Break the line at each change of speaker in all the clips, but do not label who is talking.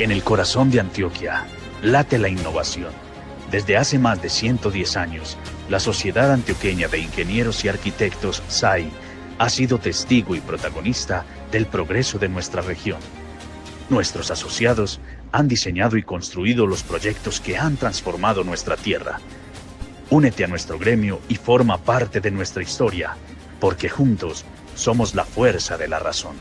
En el corazón de Antioquia late la innovación. Desde hace más de 110 años, la Sociedad Antioqueña de Ingenieros y Arquitectos, SAI, ha sido testigo y protagonista del progreso de nuestra región. Nuestros asociados han diseñado y construido los proyectos que han transformado nuestra tierra. Únete a nuestro gremio y forma parte de nuestra historia, porque juntos somos la fuerza de la razón.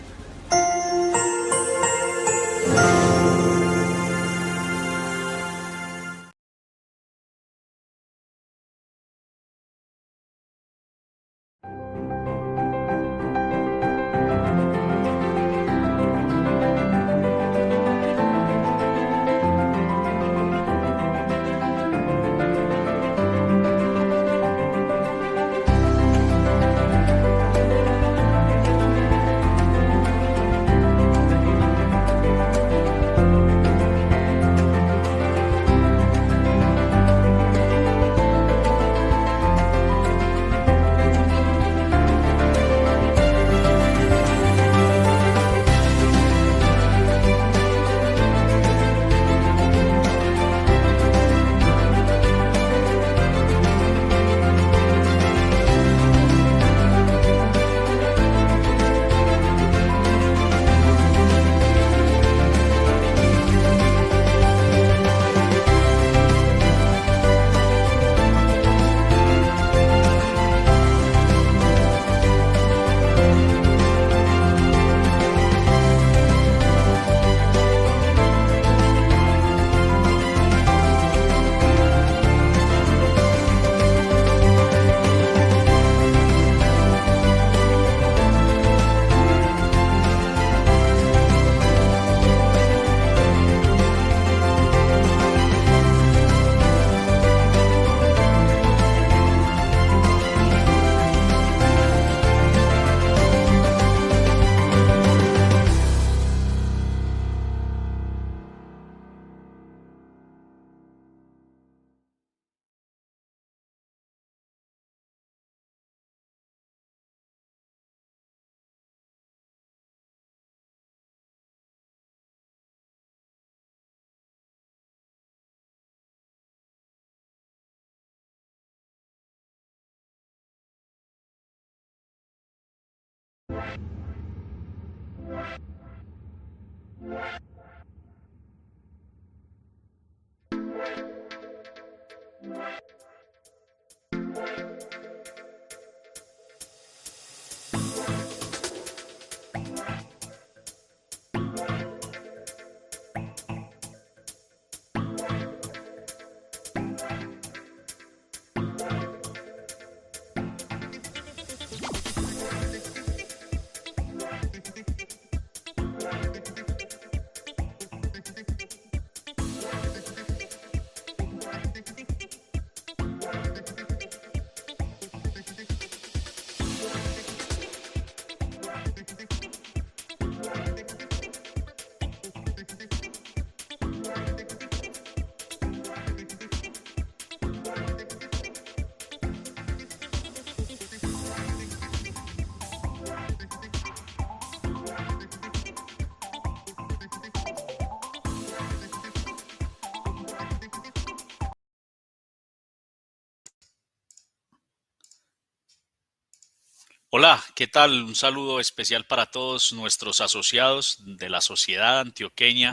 Hola, ¿qué tal? Un saludo especial para todos nuestros asociados de la Sociedad Antioqueña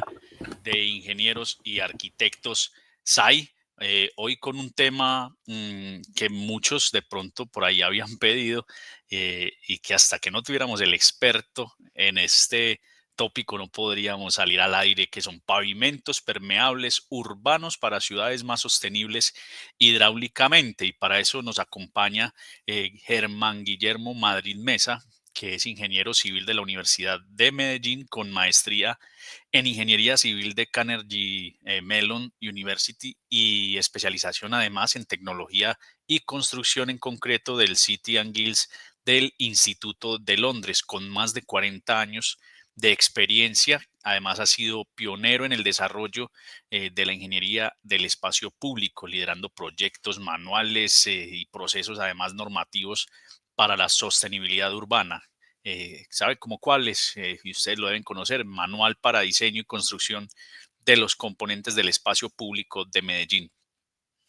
de Ingenieros y Arquitectos, SAI. Hoy con un tema que muchos de pronto por ahí habían pedido y que hasta que no tuviéramos el experto en este tópico no podríamos salir al aire, que son pavimentos permeables urbanos para ciudades más sostenibles hidráulicamente. Y para eso nos acompaña Germán Guillermo Madrid Mesa, que es ingeniero civil de la Universidad de Medellín con maestría en Ingeniería Civil de Carnegie Mellon University y especialización además en tecnología y construcción en concreto del City and Guilds del Instituto de Londres, con más de 40 años de experiencia. Además ha sido pionero en el desarrollo de la ingeniería del espacio público, liderando proyectos manuales y procesos además normativos para la sostenibilidad urbana. ¿Sabe cómo cuáles? Y ustedes lo deben conocer: Manual para Diseño y Construcción de los componentes del espacio público de Medellín.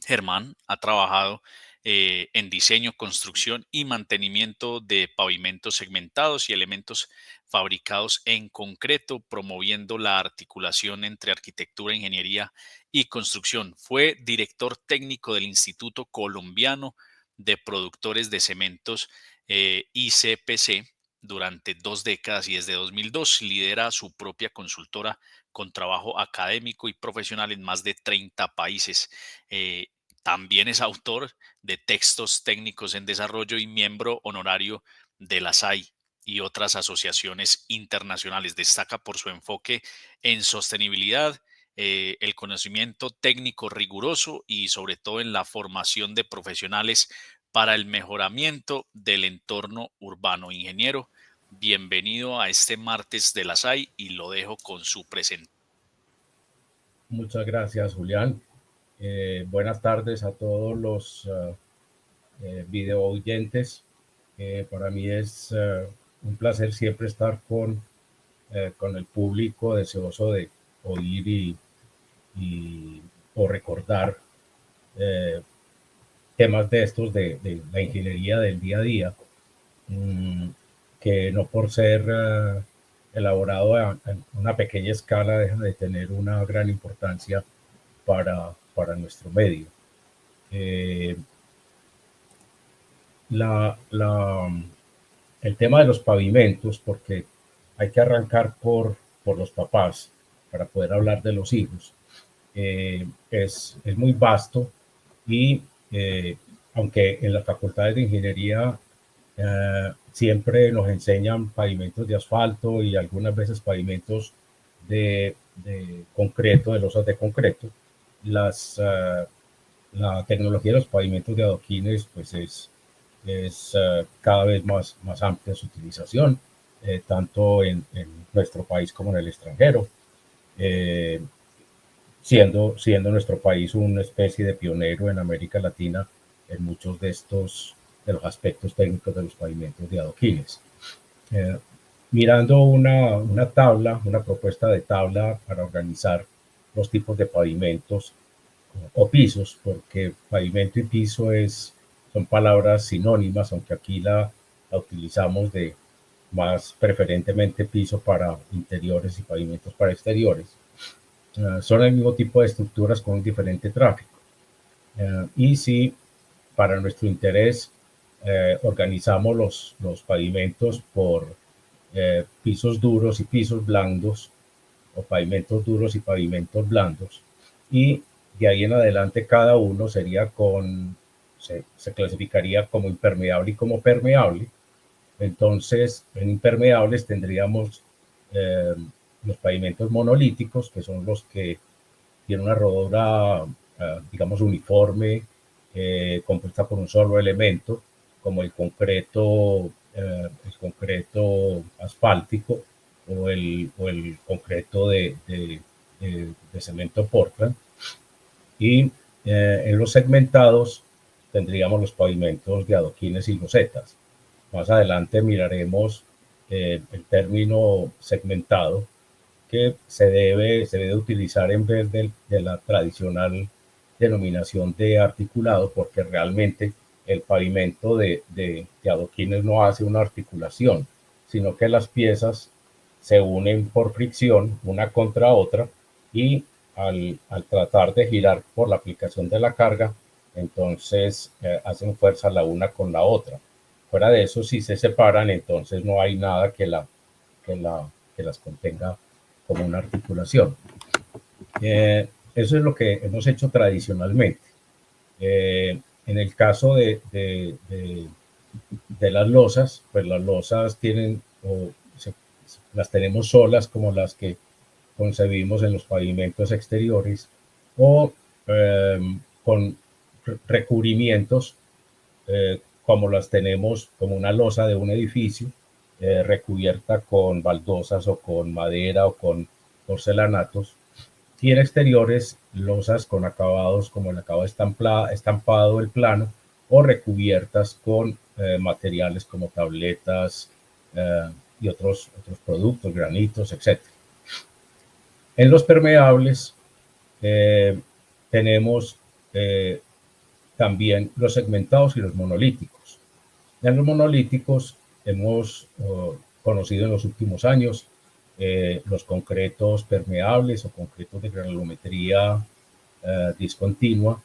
Germán ha trabajado en diseño, construcción y mantenimiento de pavimentos segmentados y elementos fabricados en concreto, promoviendo la articulación entre arquitectura, ingeniería y construcción. Fue director técnico del Instituto Colombiano de Productores de Cementos, ICPC, durante 2 décadas, y desde 2002 lidera su propia consultora con trabajo académico y profesional en más de 30 países. También es autor de textos técnicos en desarrollo y miembro honorario de la SAI y otras asociaciones internacionales. Destaca por su enfoque en sostenibilidad, el conocimiento técnico riguroso y sobre todo en la formación de profesionales para el mejoramiento del entorno urbano. Ingeniero, bienvenido a este martes de la SAI y lo dejo con su presentación.
Muchas gracias, Julián. Buenas tardes a todos los video oyentes. Para mí es un placer siempre estar con el público, deseoso de oír o recordar temas de estos de la ingeniería del día a día, que no por ser elaborado a una pequeña escala deja de tener una gran importancia para nuestro medio. El tema de los pavimentos, porque hay que arrancar por los papás para poder hablar de los hijos, es muy vasto y aunque en las facultades de ingeniería siempre nos enseñan pavimentos de asfalto y algunas veces pavimentos de concreto, de losas de concreto, la tecnología de los pavimentos de adoquines pues es cada vez más amplia su utilización, tanto en nuestro país como en el extranjero, siendo nuestro país una especie de pionero en América Latina en muchos de los aspectos técnicos de los pavimentos de adoquines. Mirando una propuesta de tabla para organizar los tipos de pavimentos o pisos, porque pavimento y piso son palabras sinónimas, aunque aquí la utilizamos de más preferentemente piso para interiores y pavimentos para exteriores. Son el mismo tipo de estructuras con un diferente tráfico. Y si para nuestro interés organizamos los pavimentos por pisos duros y pisos blandos, o pavimentos duros y pavimentos blandos, y de ahí en adelante cada uno sería se clasificaría como impermeable y como permeable. Entonces, en impermeables tendríamos los pavimentos monolíticos, que son los que tienen una rodadura, digamos, uniforme, compuesta por un solo elemento, como el concreto asfáltico o el concreto de cemento Portland. Y en los segmentados tendríamos los pavimentos de adoquines y losetas. Más adelante miraremos el término segmentado, que se debe utilizar en vez de la tradicional denominación de articulado, porque realmente el pavimento de adoquines no hace una articulación, sino que las piezas se unen por fricción una contra otra, y al tratar de girar por la aplicación de la carga, entonces hacen fuerza la una con la otra. Fuera de eso, si se separan, entonces no hay nada que las contenga como una articulación. Eso es lo que hemos hecho tradicionalmente. En el caso de las losas, pues las losas las tenemos solas, como las que concebimos en los pavimentos exteriores, o con recubrimientos, como las tenemos como una losa de un edificio, recubierta con baldosas o con madera o con porcelanatos, y en exteriores losas con acabados como el acabado estampado del plano, o recubiertas con materiales como tabletas y otros productos, granitos, etc. En los permeables tenemos también los segmentados y los monolíticos. En los monolíticos hemos conocido en los últimos años los concretos permeables o concretos de granulometría discontinua,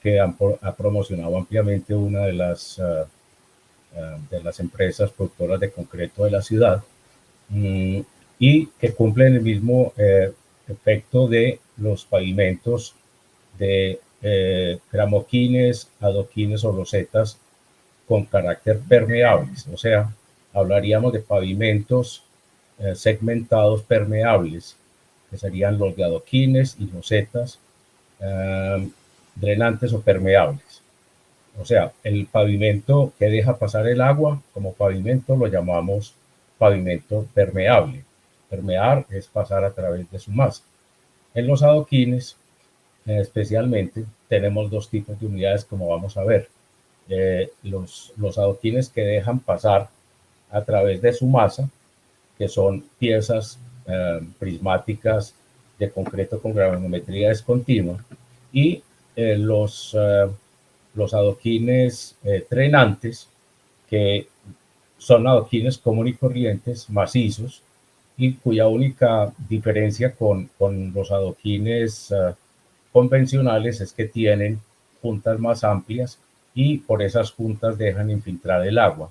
que ha promocionado ampliamente una de las empresas productoras de concreto de la ciudad, y que cumplen el mismo efecto de los pavimentos de gramoquines, adoquines o losetas con carácter permeables. O sea, hablaríamos de pavimentos segmentados permeables, que serían los de adoquines y losetas drenantes o permeables. O sea, el pavimento que deja pasar el agua como pavimento lo llamamos pavimento permeable. Permear es pasar a través de su masa. En los adoquines, especialmente, tenemos dos tipos de unidades, como vamos a ver. Los adoquines que dejan pasar a través de su masa, que son piezas prismáticas de concreto con granulometría discontinua, y los adoquines drenantes, que son adoquines comunes y corrientes, macizos, y cuya única diferencia con los adoquines convencionales es que tienen puntas más amplias y por esas puntas dejan infiltrar el agua.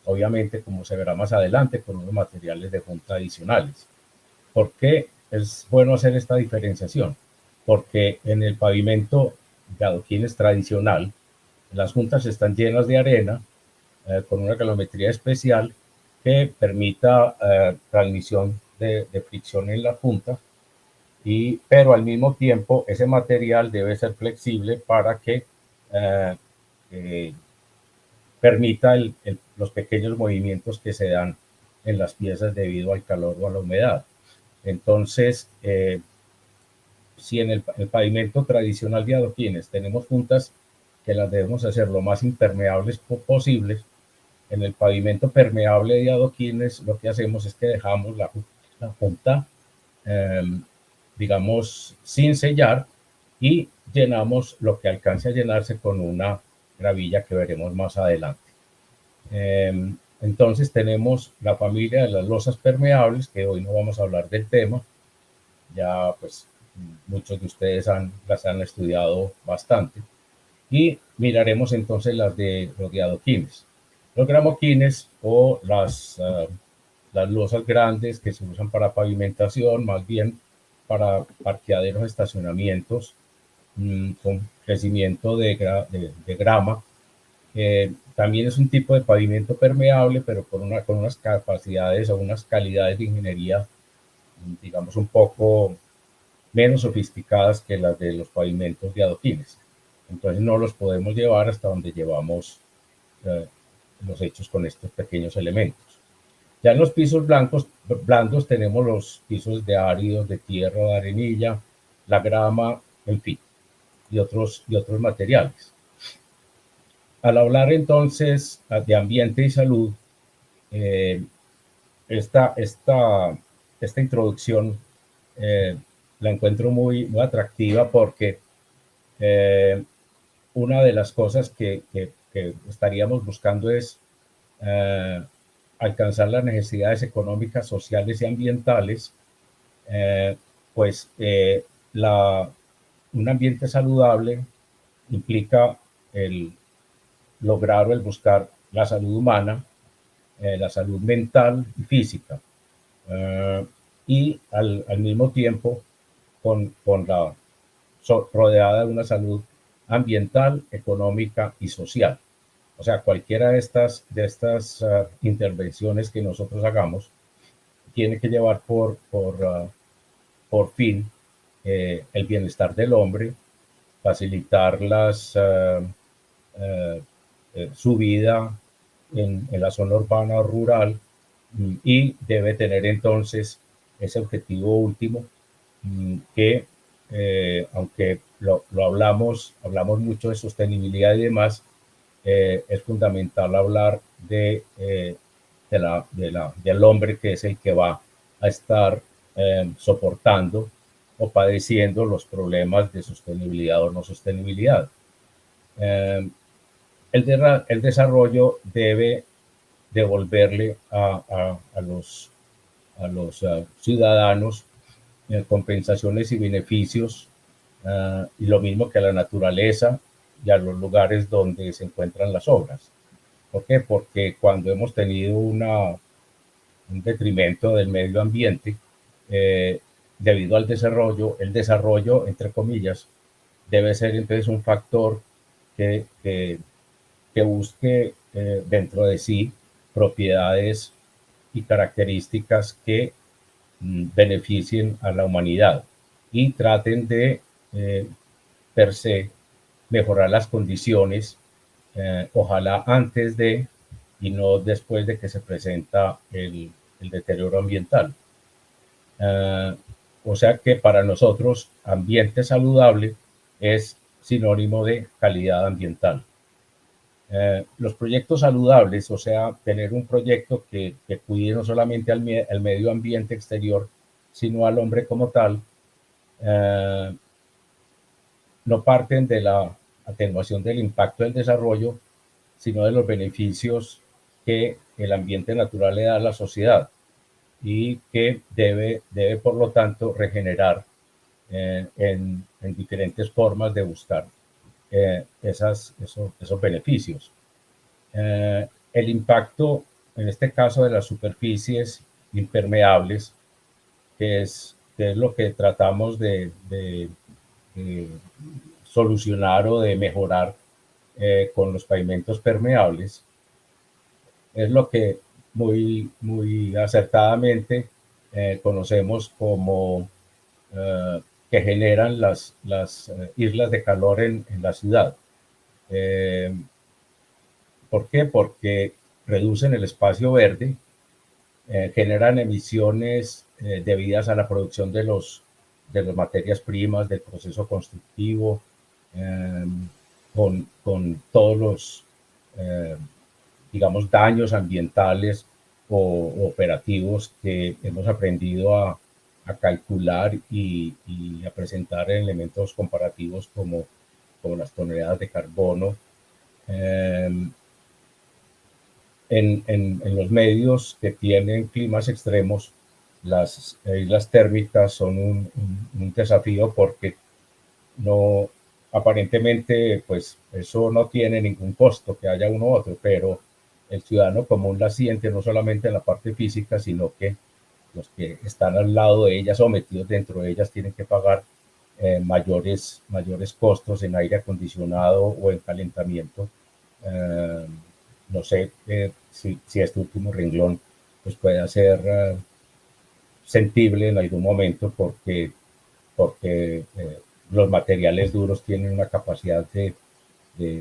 Obviamente, como se verá más adelante, con unos materiales de junta adicionales. ¿Por qué es bueno hacer esta diferenciación? Porque en el pavimento de adoquines tradicional, las juntas están llenas de arena con una granulometría especial que permita transmisión de fricción en la junta, pero al mismo tiempo ese material debe ser flexible para que permita los pequeños movimientos que se dan en las piezas debido al calor o a la humedad. Entonces, si en el pavimento tradicional de adoquines tenemos juntas que las debemos hacer lo más impermeables posibles, en el pavimento permeable de adoquines lo que hacemos es que dejamos la junta, digamos, sin sellar, y llenamos lo que alcance a llenarse con una gravilla que veremos más adelante. Entonces tenemos la familia de las losas permeables, que hoy no vamos a hablar del tema. Ya pues muchos de ustedes las han estudiado bastante. Y miraremos entonces los de adoquines. Los gramoquines o las losas grandes que se usan para pavimentación, más bien para parqueaderos, estacionamientos, con crecimiento de grama. También es un tipo de pavimento permeable, pero con unas capacidades o unas calidades de ingeniería, digamos, un poco menos sofisticadas que las de los pavimentos de adoquines. Entonces no los podemos llevar hasta donde llevamos los hechos con estos pequeños elementos. Ya en los pisos blandos tenemos los pisos de áridos, de tierra, de arenilla, la grama, en fin, y otros materiales. Al hablar entonces de ambiente y salud, esta introducción la encuentro muy atractiva, porque una de las cosas que estaríamos buscando es alcanzar las necesidades económicas, sociales y ambientales, pues un ambiente saludable implica el lograr o el buscar la salud humana, la salud mental y física, y al mismo tiempo rodeada de una salud ambiental, económica y social. O sea, cualquiera de estas intervenciones que nosotros hagamos tiene que llevar por fin el bienestar del hombre, facilitar su vida en la zona urbana o rural, y debe tener entonces ese objetivo último que, aunque lo hablamos mucho de sostenibilidad y demás, es fundamental hablar del hombre, que es el que va a estar soportando o padeciendo los problemas de sostenibilidad o no sostenibilidad. El desarrollo debe devolverle a los ciudadanos compensaciones y beneficios, y lo mismo que a la naturaleza y a los lugares donde se encuentran las obras. ¿Por qué? Porque cuando hemos tenido un detrimento del medio ambiente, debido al desarrollo, el desarrollo, entre comillas, debe ser entonces un factor que busque dentro de sí propiedades y características que beneficien a la humanidad y traten de per se mejorar las condiciones, ojalá antes de y no después de que se presenta el deterioro ambiental. O sea que para nosotros ambiente saludable es sinónimo de calidad ambiental. Los proyectos saludables, o sea, tener un proyecto que cuide no solamente al medio ambiente exterior, sino al hombre como tal, no parten de la atenuación del impacto del desarrollo, sino de los beneficios que el ambiente natural le da a la sociedad y que debe por lo tanto regenerar en diferentes formas de buscar esos beneficios. El impacto, en este caso, de las superficies impermeables, que es lo que tratamos de solucionar o de mejorar con los pavimentos permeables, es lo que muy acertadamente conocemos como que generan las islas de calor en la ciudad. ¿Por qué? Porque reducen el espacio verde, generan emisiones debidas a la producción de las materias primas, del proceso constructivo, con todos los, digamos, daños ambientales o operativos que hemos aprendido a calcular y a presentar en elementos comparativos como las toneladas de carbono. En los medios que tienen climas extremos, las islas térmicas son un desafío porque no, aparentemente, pues eso no tiene ningún costo que haya uno u otro, pero el ciudadano común la siente no solamente en la parte física, sino que los que están al lado de ellas o metidos dentro de ellas tienen que pagar mayores costos en aire acondicionado o en calentamiento. No sé si este último renglón pues puede ser sensible en algún momento porque los materiales duros tienen una capacidad de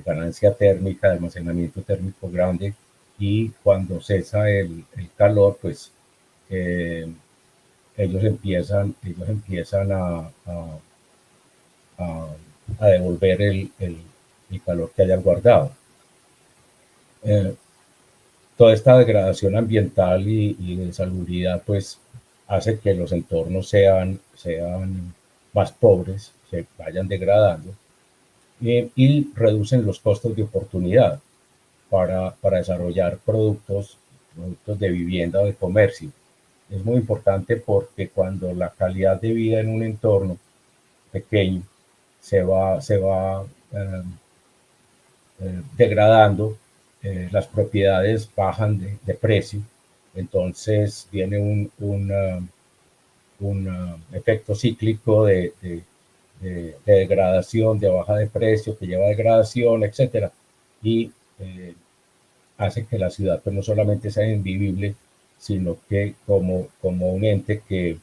ganancia térmica, de almacenamiento térmico grande, y cuando cesa el calor, pues ellos empiezan a devolver el calor que hayan guardado. Toda esta degradación ambiental y de salubridad pues hace que los entornos sean más pobres, se vayan degradando y reducen los costos de oportunidad para desarrollar productos de vivienda o de comercio. Es muy importante porque cuando la calidad de vida en un entorno pequeño se va degradando, las propiedades bajan de precio, entonces viene un efecto cíclico de degradación, de baja de precio, que lleva a degradación, etcétera, y hace que la ciudad pues no solamente sea invivible, sino que como un ente que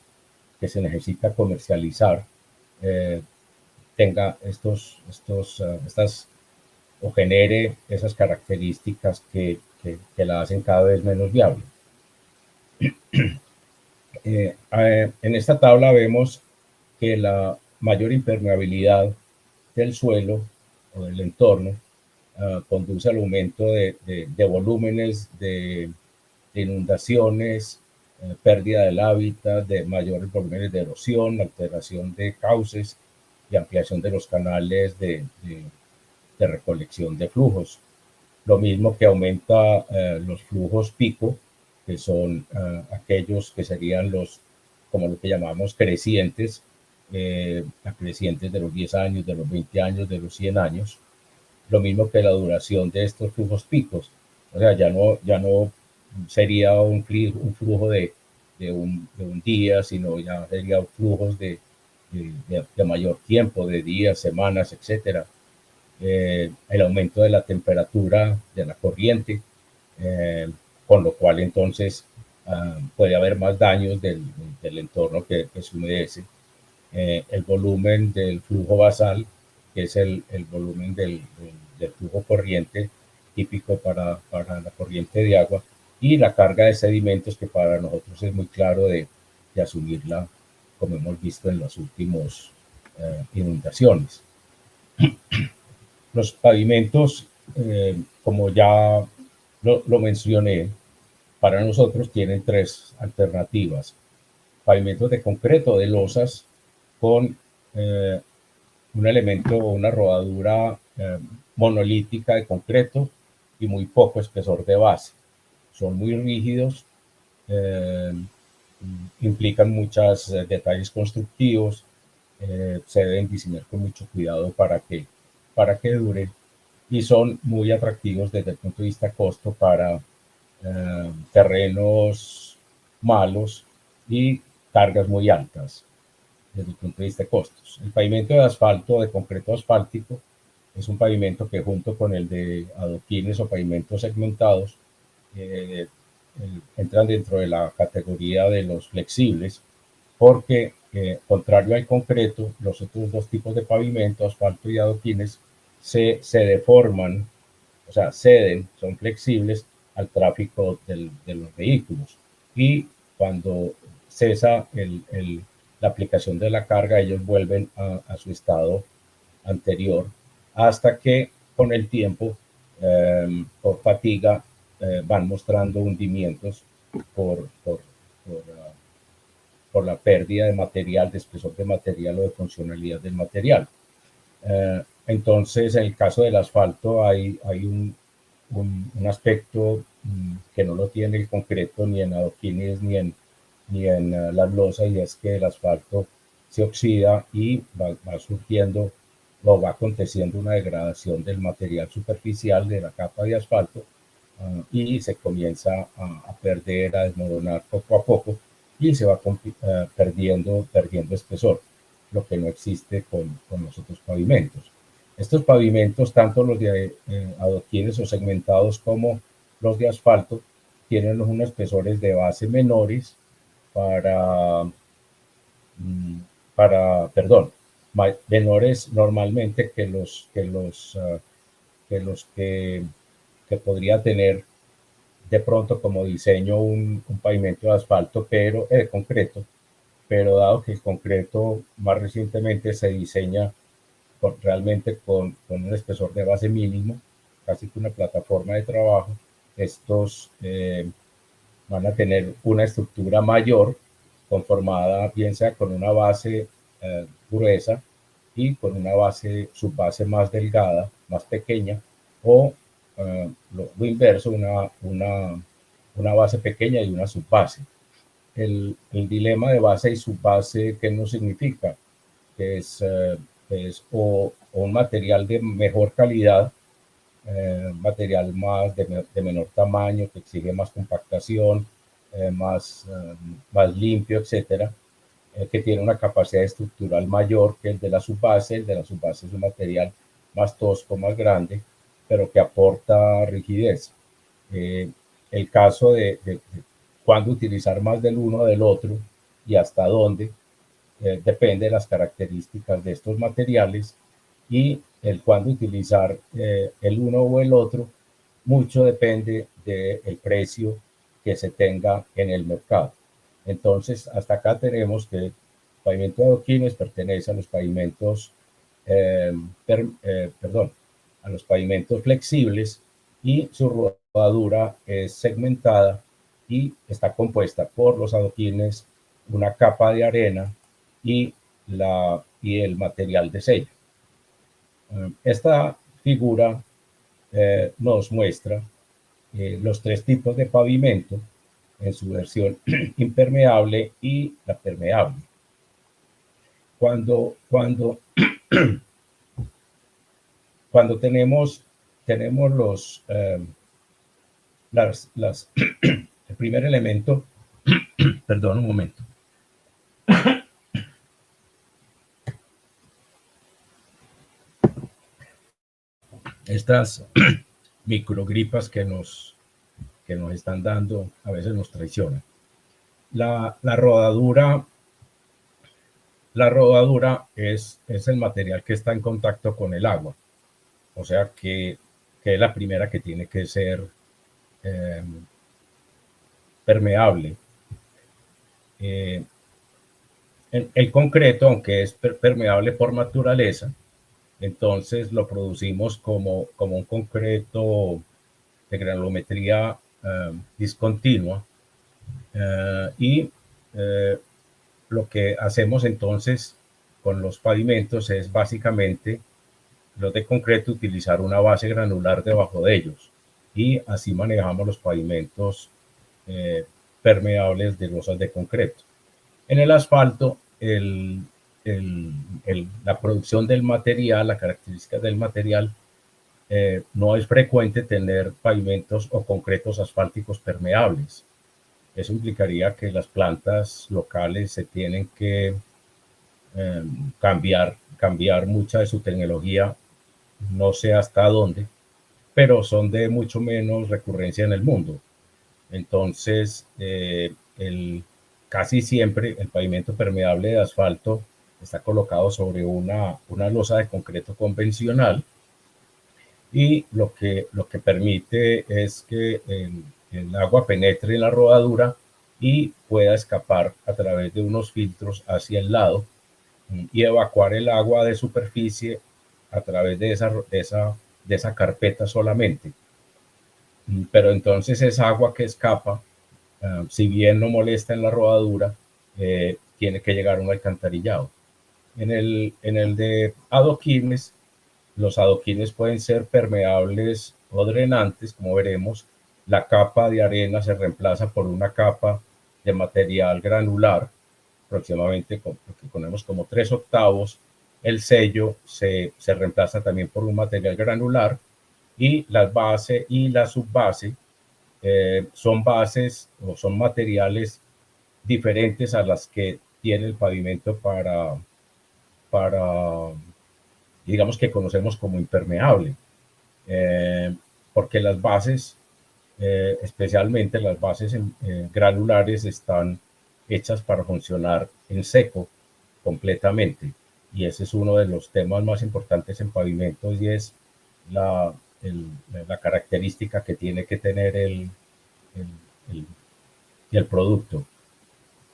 se necesita comercializar, tenga estas o genere esas características que la hacen cada vez menos viable. En esta tabla vemos que la mayor impermeabilidad del suelo o del entorno conduce al aumento de volúmenes, de inundaciones, pérdida del hábitat, de mayores volúmenes de erosión, alteración de cauces y ampliación de los canales de recolección de flujos. Lo mismo que aumenta los flujos pico, que son aquellos que serían como lo que llamamos crecientes, crecientes de los 10 años, de los 20 años, de los 100 años. Lo mismo que la duración de estos flujos picos. O sea, ya no sería un flujo de un día, sino ya sería flujos de mayor tiempo, de días, semanas, etcétera. El aumento de la temperatura de la corriente, con lo cual entonces puede haber más daños del entorno que se humedece. El volumen del flujo basal, que es el volumen del flujo corriente típico para la corriente de agua, y la carga de sedimentos, que para nosotros es muy claro de asumirla, como hemos visto en las últimas inundaciones. Los pavimentos, como ya lo mencioné, para nosotros tienen tres alternativas. Pavimentos de concreto, de losas, con un elemento o una rodadura monolítica de concreto y muy poco espesor de base. Son muy rígidos, implican muchos detalles constructivos, se deben diseñar con mucho cuidado para que dure, y son muy atractivos desde el punto de vista costo para terrenos malos y cargas muy altas desde el punto de vista de costos. El pavimento de asfalto, de concreto asfáltico, es un pavimento que, junto con el de adoquines o pavimentos segmentados, entran dentro de la categoría de los flexibles, porque contrario al concreto, los otros dos tipos de pavimento, asfalto y adoquines, se deforman, o sea, ceden, son flexibles al tráfico de los vehículos, y cuando cesa la aplicación de la carga, ellos vuelven a su estado anterior, hasta que con el tiempo, por fatiga, van mostrando hundimientos por la pérdida de material, de espesor de material o de funcionalidad del material. Entonces, en el caso del asfalto hay un aspecto que no lo tiene el concreto, ni en adoquines, ni en las losas, y es que el asfalto se oxida y va surgiendo o va aconteciendo una degradación del material superficial de la capa de asfalto, y se comienza a perder, a desmoronar poco a poco, y se va perdiendo espesor, lo que no existe con los otros pavimentos. Estos pavimentos, tanto los de adoquines o segmentados como los de asfalto, tienen unos espesores de base menores menores normalmente que los que podría tener de pronto como diseño un pavimento de asfalto, pero de concreto, pero dado que el concreto más recientemente se diseña realmente con un espesor de base mínimo, casi que una plataforma de trabajo, estos van a tener una estructura mayor, conformada bien sea con una base gruesa y con una subbase más delgada, más pequeña, o lo inverso, una base pequeña y una subbase. El dilema de base y subbase, ¿qué nos significa? Que es o un material de mejor calidad, material de menor tamaño, que exige más compactación, más limpio, etcétera, que tiene una capacidad estructural mayor que el de la subbase. El de la subbase es un material más tosco, más grande, pero que aporta rigidez. El caso de cuándo utilizar más del uno o del otro y hasta dónde, depende de las características de estos materiales, y el cuándo utilizar el uno o el otro, mucho depende del precio que se tenga en el mercado. Entonces, hasta acá tenemos que el pavimento de adoquines pertenece a los pavimentos, a los pavimentos flexibles, y su rodadura es segmentada, y está compuesta por los adoquines, una capa de arena y el material de sello. Esta figura nos muestra los tres tipos de pavimento en su versión impermeable y la permeable. Cuando tenemos el primer elemento, perdón un momento. Estas microgripas que nos están dando a veces nos traicionan. La rodadura es el material que está en contacto con el agua, o sea que es la primera que tiene que ser permeable. El concreto, aunque es permeable por naturaleza, entonces lo producimos como un concreto de granulometría discontinua, y lo que hacemos entonces con los pavimentos es básicamente los de concreto utilizar una base granular debajo de ellos, y así manejamos los pavimentos permeables de losas de concreto. En el asfalto, la producción del material, la característica del material, no es frecuente tener pavimentos o concretos asfálticos permeables. Eso implicaría que las plantas locales se tienen que cambiar mucha de su tecnología, no sé hasta dónde, pero son de mucho menos recurrencia en el mundo. Entonces, casi siempre el pavimento permeable de asfalto está colocado sobre una losa de concreto convencional, y lo que permite es que el agua penetre en la rodadura y pueda escapar a través de unos filtros hacia el lado y evacuar el agua de superficie a través de esa carpeta solamente. Pero entonces esa agua que escapa, si bien no molesta en la rodadura, tiene que llegar a un alcantarillado. En el de adoquines, los adoquines pueden ser permeables o drenantes, como veremos. La capa de arena se reemplaza por una capa de material granular, aproximadamente lo que ponemos como 3/8. El sello se reemplaza también por un material granular, y la base y la subbase son bases o son materiales diferentes a las que tiene el pavimento para digamos que conocemos como impermeable, porque las bases, especialmente las bases granulares, están hechas para funcionar en seco completamente, y ese es uno de los temas más importantes en pavimentos, y es la característica que tiene que tener el producto,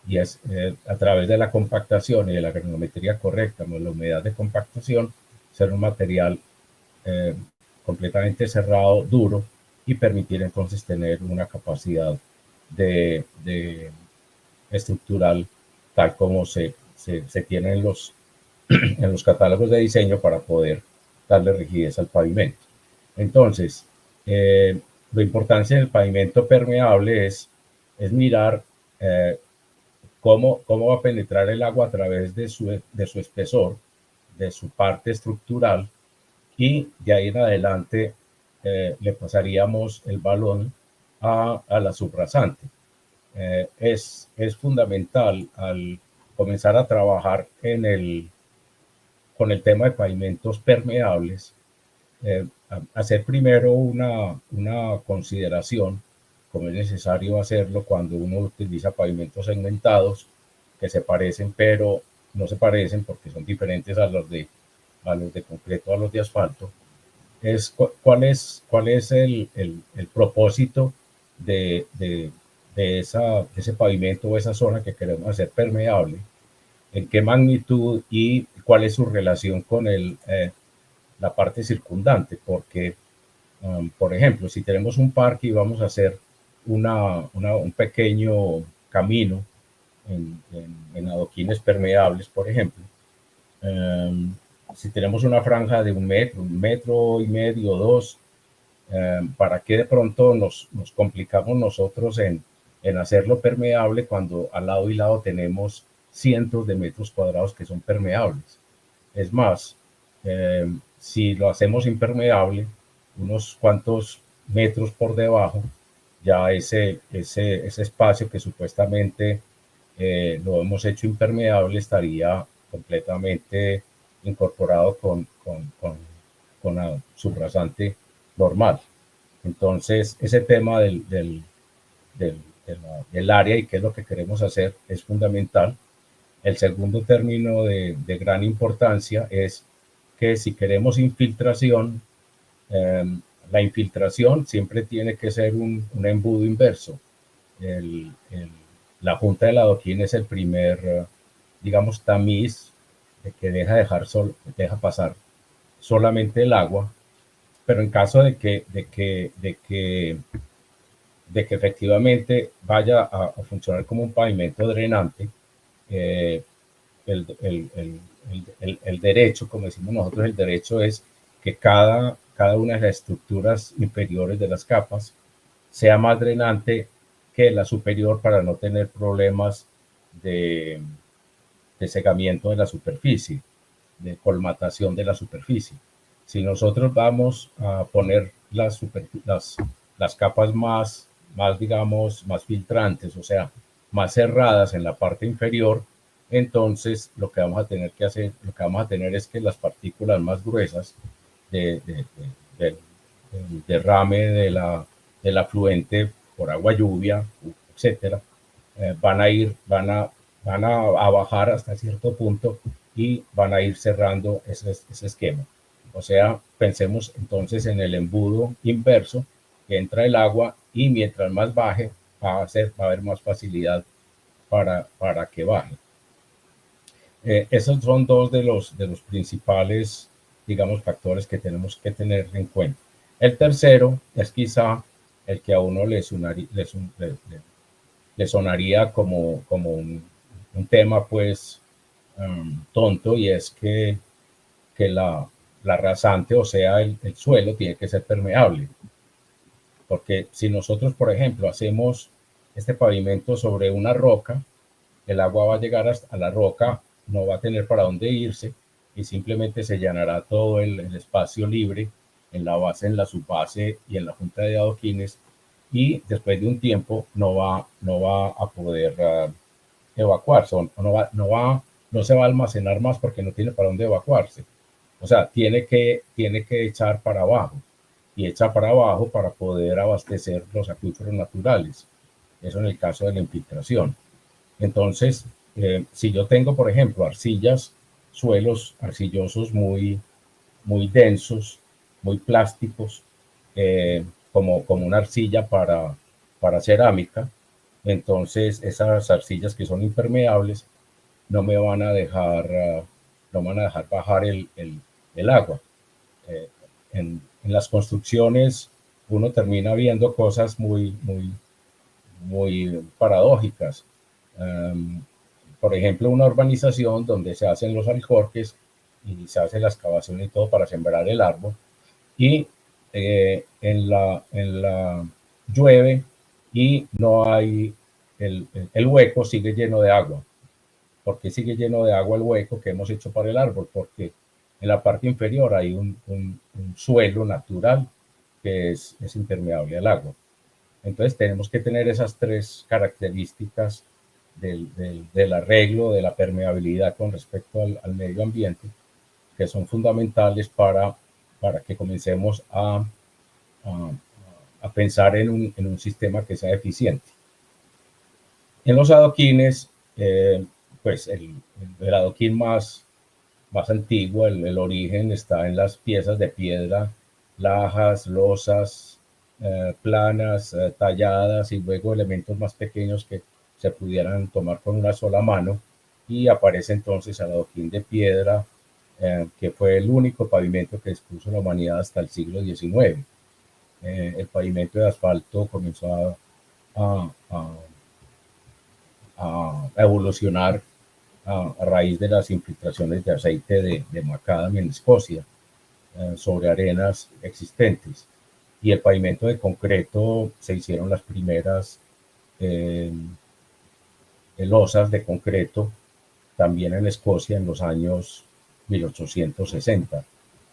y es a través de la compactación y de la granulometría correcta, la humedad de compactación, ser un material completamente cerrado, duro, y permitir entonces tener una capacidad de estructural tal como se tiene en los catálogos de diseño para poder darle rigidez al pavimento. Entonces, la importancia del pavimento permeable es mirar cómo va a penetrar el agua a través de su espesor, de su parte estructural, y de ahí en adelante le pasaríamos el balón a la subrasante. Es fundamental al comenzar a trabajar con el tema de pavimentos permeables, hacer primero una consideración, como es necesario hacerlo cuando uno utiliza pavimentos segmentados que se parecen, pero no se parecen porque son diferentes a los de concreto, a los de asfalto. ¿Cuál es el propósito de ese pavimento o esa zona que queremos hacer permeable? ¿En qué magnitud y cuál es su relación con la parte circundante? Porque, por ejemplo, si tenemos un parque y vamos a hacer un pequeño camino en adoquines permeables, por ejemplo. Si tenemos una franja de 1 metro y medio, 2, ¿para qué de pronto nos complicamos nosotros en hacerlo permeable cuando al lado y lado tenemos cientos de metros cuadrados que son permeables? Es más, si lo hacemos impermeable, unos cuantos metros por debajo, ya ese espacio que supuestamente lo hemos hecho impermeable estaría completamente incorporado con la subrasante normal. Entonces, ese tema del área y qué es lo que queremos hacer es fundamental. El segundo término de gran importancia es que si queremos infiltración, la infiltración siempre tiene que ser un embudo inverso. La junta del adoquín es el primer, digamos, tamiz que deja pasar solamente el agua, pero en caso de que efectivamente vaya a funcionar como un pavimento drenante, el derecho, como decimos nosotros, el derecho es que cada una de las estructuras inferiores de las capas sea más drenante que la superior para no tener problemas de cegamiento de la superficie, de colmatación de la superficie. Si nosotros vamos a poner las capas más, digamos, más filtrantes, o sea, más cerradas en la parte inferior, entonces lo que vamos a tener que hacer, lo que vamos a tener es que las partículas más gruesas del derrame del afluente por agua lluvia, etcétera, van a bajar hasta cierto punto y van a ir cerrando ese esquema. O sea, pensemos entonces en el embudo inverso, que entra el agua y mientras más baje, va a haber más facilidad para que baje. Esos son dos de los principales, digamos, factores que tenemos que tener en cuenta. El tercero es quizá el que a uno le sonaría como un tema, pues, tonto, y es que la rasante, o sea, el suelo tiene que ser permeable. Porque si nosotros, por ejemplo, hacemos este pavimento sobre una roca, el agua va a llegar hasta la roca, no va a tener para dónde irse y simplemente se llenará todo el espacio libre en la base, en la subbase y en la junta de adoquines, y después de un tiempo no va a poder evacuarse, no se va a almacenar más porque no tiene para dónde evacuarse. O sea, tiene que echar para abajo y echa para abajo para poder abastecer los acuíferos naturales. Eso en el caso de la infiltración. Entonces, si yo tengo, por ejemplo, arcillas, suelos arcillosos muy densos, muy plásticos, como una arcilla para cerámica, entonces esas arcillas que son impermeables no me van a dejar, bajar el agua. En las construcciones uno termina viendo cosas muy paradójicas. Por ejemplo, una urbanización donde se hacen los aljorques y se hace la excavación y todo para sembrar el árbol, y en la llueve y no hay, el hueco sigue lleno de agua. ¿Por qué sigue lleno de agua el hueco que hemos hecho para el árbol? Porque en la parte inferior hay un suelo natural que es impermeable al agua. Entonces tenemos que tener esas tres características del arreglo, de la permeabilidad con respecto al medio ambiente, que son fundamentales para que comencemos a pensar en un sistema que sea eficiente. En los adoquines, pues el adoquín más antiguo, el origen está en las piezas de piedra, lajas, losas, planas, talladas, y luego elementos más pequeños que se pudieran tomar con una sola mano, y aparece entonces el adoquín de piedra, que fue el único pavimento que dispuso la humanidad hasta el siglo XIX. El pavimento de asfalto comenzó a, a, a evolucionar a raíz de las infiltraciones de aceite de macadam en Escocia sobre arenas existentes. Y el pavimento de concreto, se hicieron las primeras losas de concreto también en Escocia en los años 1860.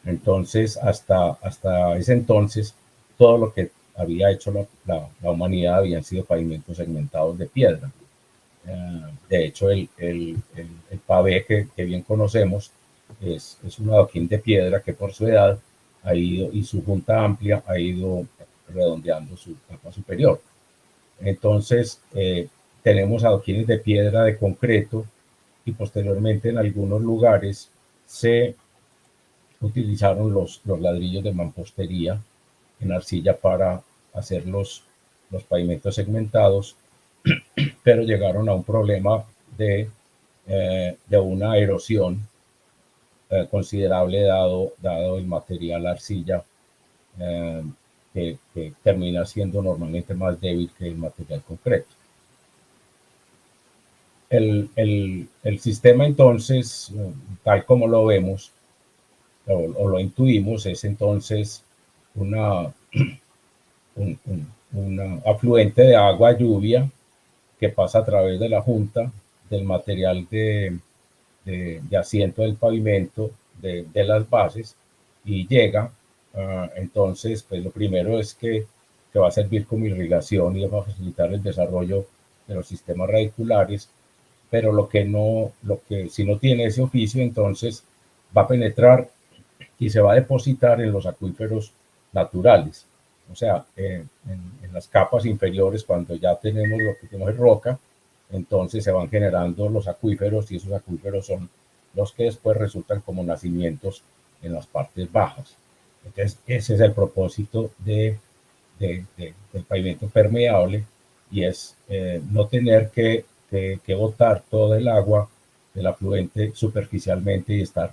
Entonces, hasta ese entonces, todo lo que había hecho la humanidad habían sido pavimentos segmentados de piedra. De hecho, el pavé que bien conocemos es un adoquín de piedra que por su edad ha ido, y su junta amplia, ha ido redondeando su capa superior. Entonces, tenemos adoquines de piedra de concreto, y posteriormente en algunos lugares se utilizaron los ladrillos de mampostería en arcilla para hacer los pavimentos segmentados, pero llegaron a un problema de una erosión considerable dado el material arcilla, que termina siendo normalmente más débil que el material concreto. El sistema entonces, tal como lo vemos o lo intuimos, es entonces un afluente de agua, lluvia, que pasa a través de la junta del material de asiento del pavimento, de las bases, y llega. Entonces, pues lo primero es que va a servir como irrigación y va a facilitar el desarrollo de los sistemas radiculares, pero si no tiene ese oficio, entonces va a penetrar y se va a depositar en los acuíferos naturales. O sea, en las capas inferiores, cuando ya tenemos lo que tenemos es roca, entonces se van generando los acuíferos, y esos acuíferos son los que después resultan como nacimientos en las partes bajas. Entonces, ese es el propósito del pavimento permeable, y es no tener que botar todo el agua del afluente superficialmente y estar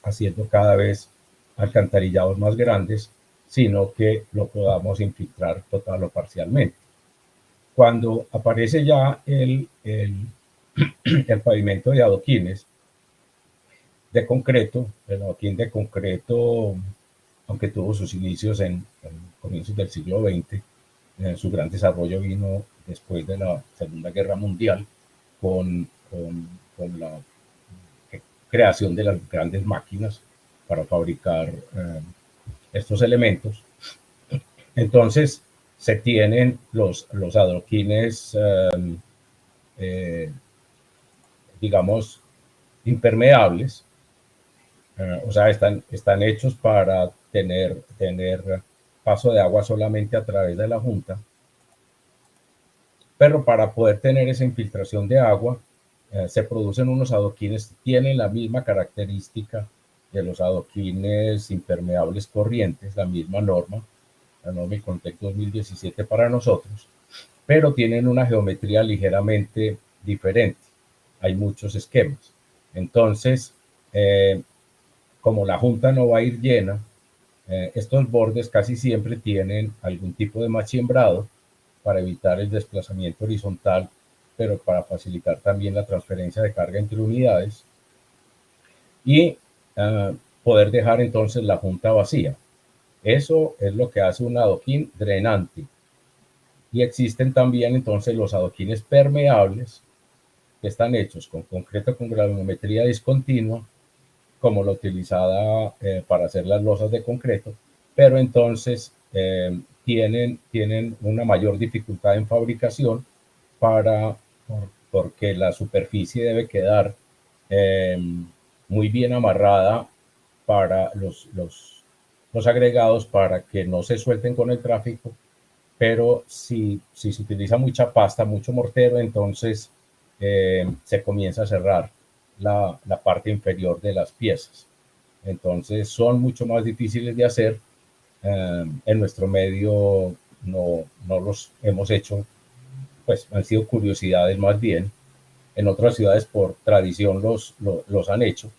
haciendo cada vez alcantarillados más grandes, sino que lo podamos infiltrar total o parcialmente. Cuando aparece ya el pavimento de adoquines de concreto, el adoquín de concreto, aunque tuvo sus inicios en comienzos del siglo XX, su gran desarrollo vino después de la Segunda Guerra Mundial, con la creación de las grandes máquinas para fabricar estos elementos. Entonces, se tienen los adoquines, digamos, impermeables, o sea, están hechos para tener paso de agua solamente a través de la junta, pero para poder tener esa infiltración de agua, se producen unos adoquines que tienen la misma característica de los adoquines impermeables corrientes, la misma norma, la norma Icontec 2017 para nosotros, pero tienen una geometría ligeramente diferente. Hay muchos esquemas. Entonces, como la junta no va a ir llena, estos bordes casi siempre tienen algún tipo de machiembrado para evitar el desplazamiento horizontal, pero para facilitar también la transferencia de carga entre unidades, y poder dejar entonces la junta vacía. Eso es lo que hace un adoquín drenante. Y existen también entonces los adoquines permeables, que están hechos con concreto con granulometría discontinua, como la utilizada para hacer las losas de concreto, pero entonces tienen una mayor dificultad en fabricación porque la superficie debe quedar muy bien amarrada para los agregados, para que no se suelten con el tráfico, pero si se utiliza mucha pasta, mucho mortero, entonces se comienza a cerrar la parte inferior de las piezas. Entonces son mucho más difíciles de hacer. En nuestro medio no los hemos hecho, pues han sido curiosidades más bien. En otras ciudades por tradición los han hecho,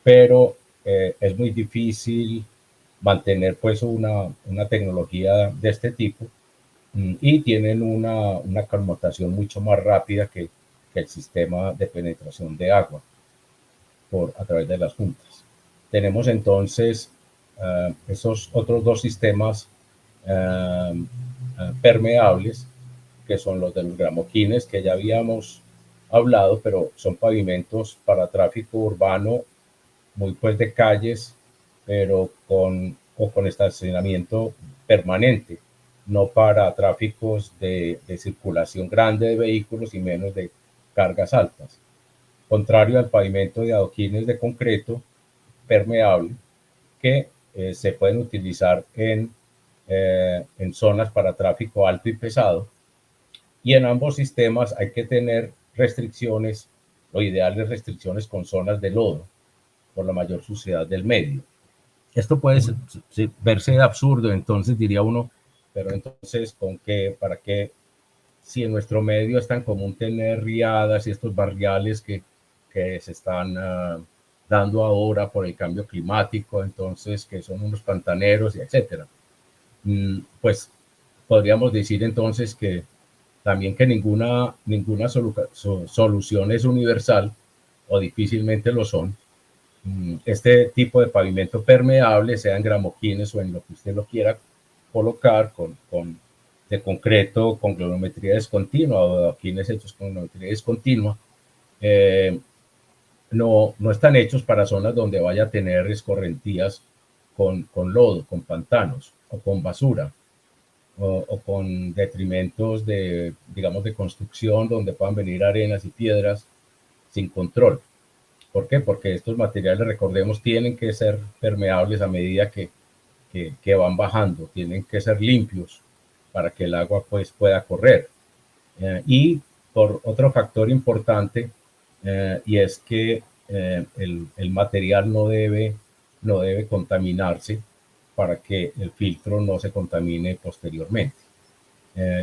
pero es muy difícil mantener pues una tecnología de este tipo, y tienen una conmutación mucho más rápida que el sistema de penetración de agua a través de las juntas. Tenemos entonces esos otros dos sistemas permeables, que son los de los gramoquines, que ya habíamos hablado, pero son pavimentos para tráfico urbano, muy pues de calles, pero con estacionamiento permanente, no para tráficos de circulación grande de vehículos y menos de cargas altas. Contrario al pavimento de adoquines de concreto permeable, que se pueden utilizar en zonas para tráfico alto y pesado. Y en ambos sistemas hay que tener restricciones, lo ideal es restricciones con zonas de lodo, por la mayor suciedad del medio. Esto puede verse absurdo, entonces diría uno, pero entonces, ¿para qué? Si en nuestro medio es tan común tener riadas y estos barriales que se están dando ahora por el cambio climático, entonces que son unos pantaneros y etcétera. Pues podríamos decir entonces que también que ninguna solución es universal o difícilmente lo son. Este tipo de pavimento permeable, sea en gramoquines o en lo que usted lo quiera colocar, de concreto con globometría discontinua o adoquines hechos con globometría discontinua, no están hechos para zonas donde vaya a tener escorrentías con lodo, con pantanos o con basura o con detrimentos de construcción donde puedan venir arenas y piedras sin control. ¿Por qué? Porque estos materiales, recordemos, tienen que ser permeables a medida que van bajando, tienen que ser limpios para que el agua pues pueda correr. Y por otro factor importante, y es que el material no debe contaminarse para que el filtro no se contamine posteriormente.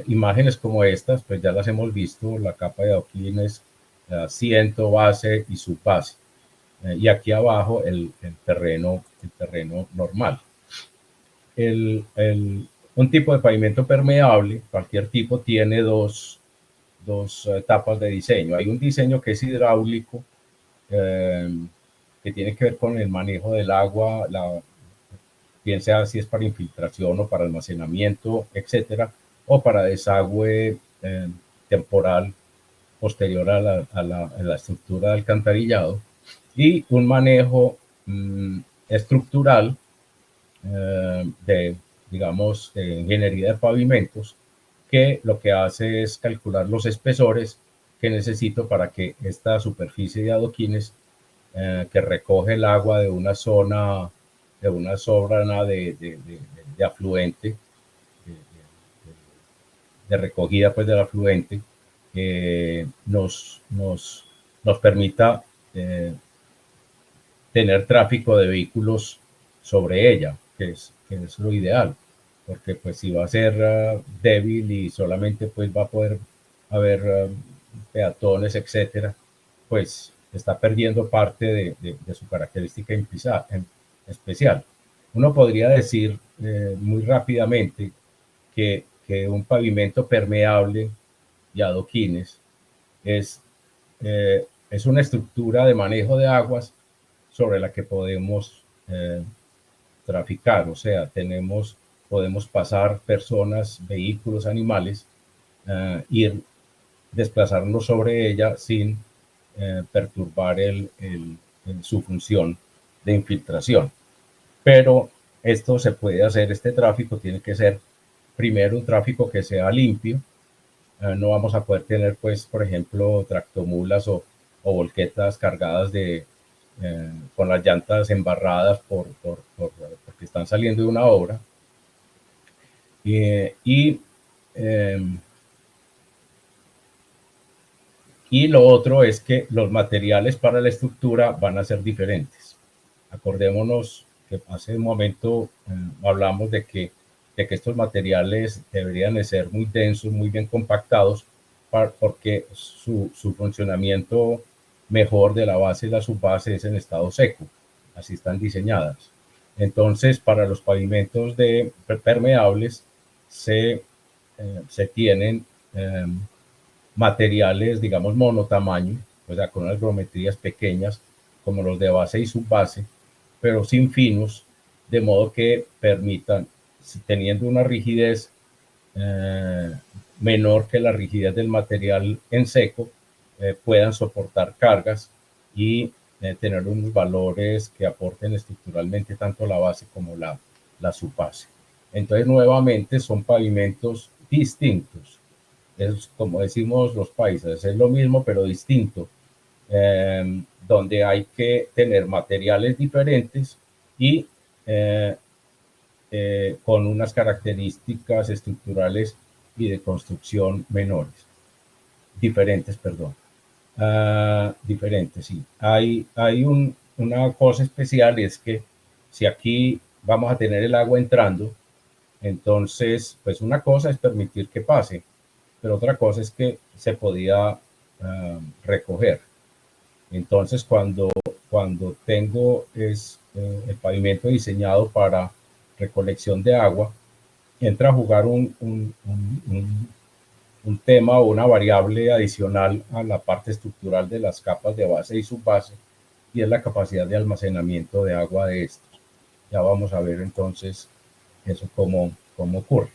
Imágenes como estas, pues ya las hemos visto, la capa de adoquines, ciento, base y subbase. Y aquí abajo el terreno normal. Un tipo de pavimento permeable, cualquier tipo, tiene dos etapas de diseño. Hay un diseño que es hidráulico, que tiene que ver con el manejo del agua, bien sea si es para infiltración o para almacenamiento, etcétera, o para desagüe temporal posterior a la estructura de alcantarillado, y un manejo estructural de ingeniería de pavimentos, que lo que hace es calcular los espesores que necesito para que esta superficie de adoquines que recoge el agua de una zona de afluente, de recogida pues del afluente, nos permita tener tráfico de vehículos sobre ella, que es lo ideal, porque pues si va a ser débil y solamente pues va a poder haber peatones, etcétera, pues está perdiendo parte de su característica especial. Uno podría decir muy rápidamente que un pavimento permeable y adoquines es una estructura de manejo de aguas sobre la que podemos traficar, o sea, podemos pasar personas, vehículos, animales, ir desplazarnos sobre ella sin perturbar su función de infiltración. Pero esto se puede hacer, este tráfico tiene que ser primero un tráfico que sea limpio. No vamos a poder tener, pues, por ejemplo, tractomulas o volquetas cargadas con las llantas embarradas porque están saliendo de una obra. Y lo otro es que los materiales para la estructura van a ser diferentes. Acordémonos que hace un momento hablamos de que estos materiales deberían de ser muy densos, muy bien compactados, porque su funcionamiento mejor de la base y la subbase es en estado seco. Así están diseñadas. Entonces, para los pavimentos permeables se se tienen materiales, digamos, monotamaño, o sea, con unas geometrías pequeñas, como los de base y subbase, pero sin finos, de modo que permitan, teniendo una rigidez menor que la rigidez del material en seco, puedan soportar cargas y tener unos valores que aporten estructuralmente tanto la base como la subbase. Entonces, nuevamente, son pavimentos distintos. Es como decimos los paisas, es lo mismo pero distinto, donde hay que tener materiales diferentes y con unas características estructurales y de construcción menores, diferentes, perdón. Diferentes, sí. Hay una cosa especial, es que si aquí vamos a tener el agua entrando, entonces, pues una cosa es permitir que pase, pero otra cosa es que se podía recoger. Entonces, cuando tengo el pavimento diseñado para recolección de agua, entra a jugar un tema o una variable adicional a la parte estructural de las capas de base y subbase, y es la capacidad de almacenamiento de agua de estos. Ya vamos a ver entonces eso cómo ocurre.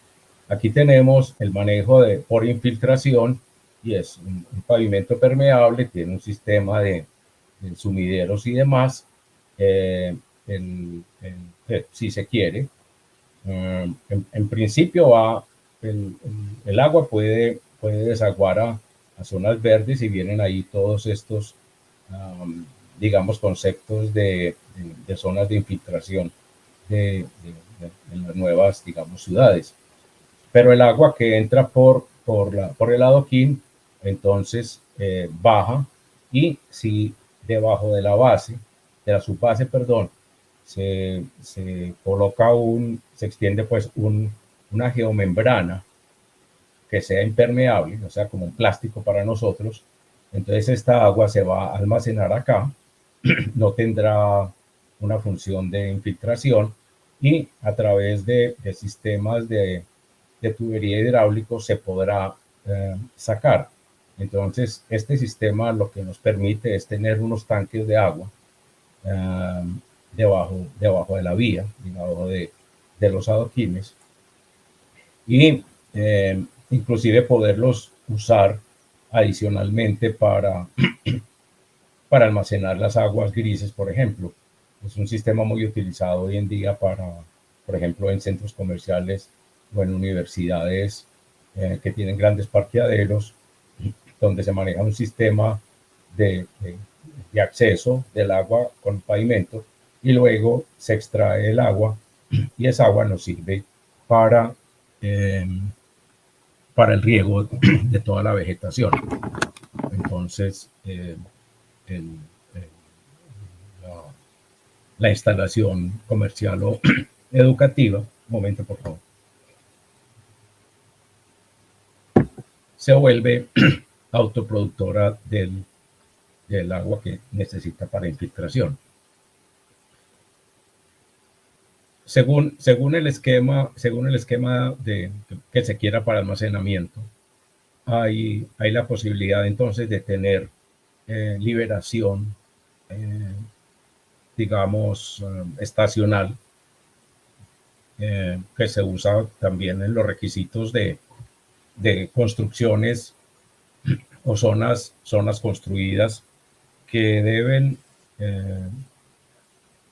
Aquí tenemos el manejo por infiltración, y es un pavimento permeable, tiene un sistema de sumideros y demás, si se quiere. En principio el agua puede desaguar a zonas verdes, y vienen ahí todos estos, digamos, conceptos de zonas de infiltración de las nuevas, digamos, ciudades. Pero el agua que entra por el adoquín, entonces baja, y si debajo de la subbase, perdón, se coloca se extiende pues una geomembrana que sea impermeable, o sea, como un plástico para nosotros, entonces esta agua se va a almacenar acá, no tendrá una función de infiltración, y a través de sistemas de tubería hidráulico se podrá sacar. Entonces, este sistema lo que nos permite es tener unos tanques de agua debajo de la vía, debajo de los adoquines, y inclusive poderlos usar adicionalmente para almacenar las aguas grises, por ejemplo. Es un sistema muy utilizado hoy en día por ejemplo, en centros comerciales o en universidades que tienen grandes parqueaderos, donde se maneja un sistema de acceso del agua con pavimento, y luego se extrae el agua, y esa agua nos sirve para el riego de toda la vegetación. Entonces, la instalación comercial o educativa, un momento por favor, se vuelve autoproductora del agua que necesita para infiltración. Según el esquema que se quiera para almacenamiento, hay la posibilidad entonces de tener liberación, digamos, estacional, que se usa también en los requisitos de construcciones o zonas construidas que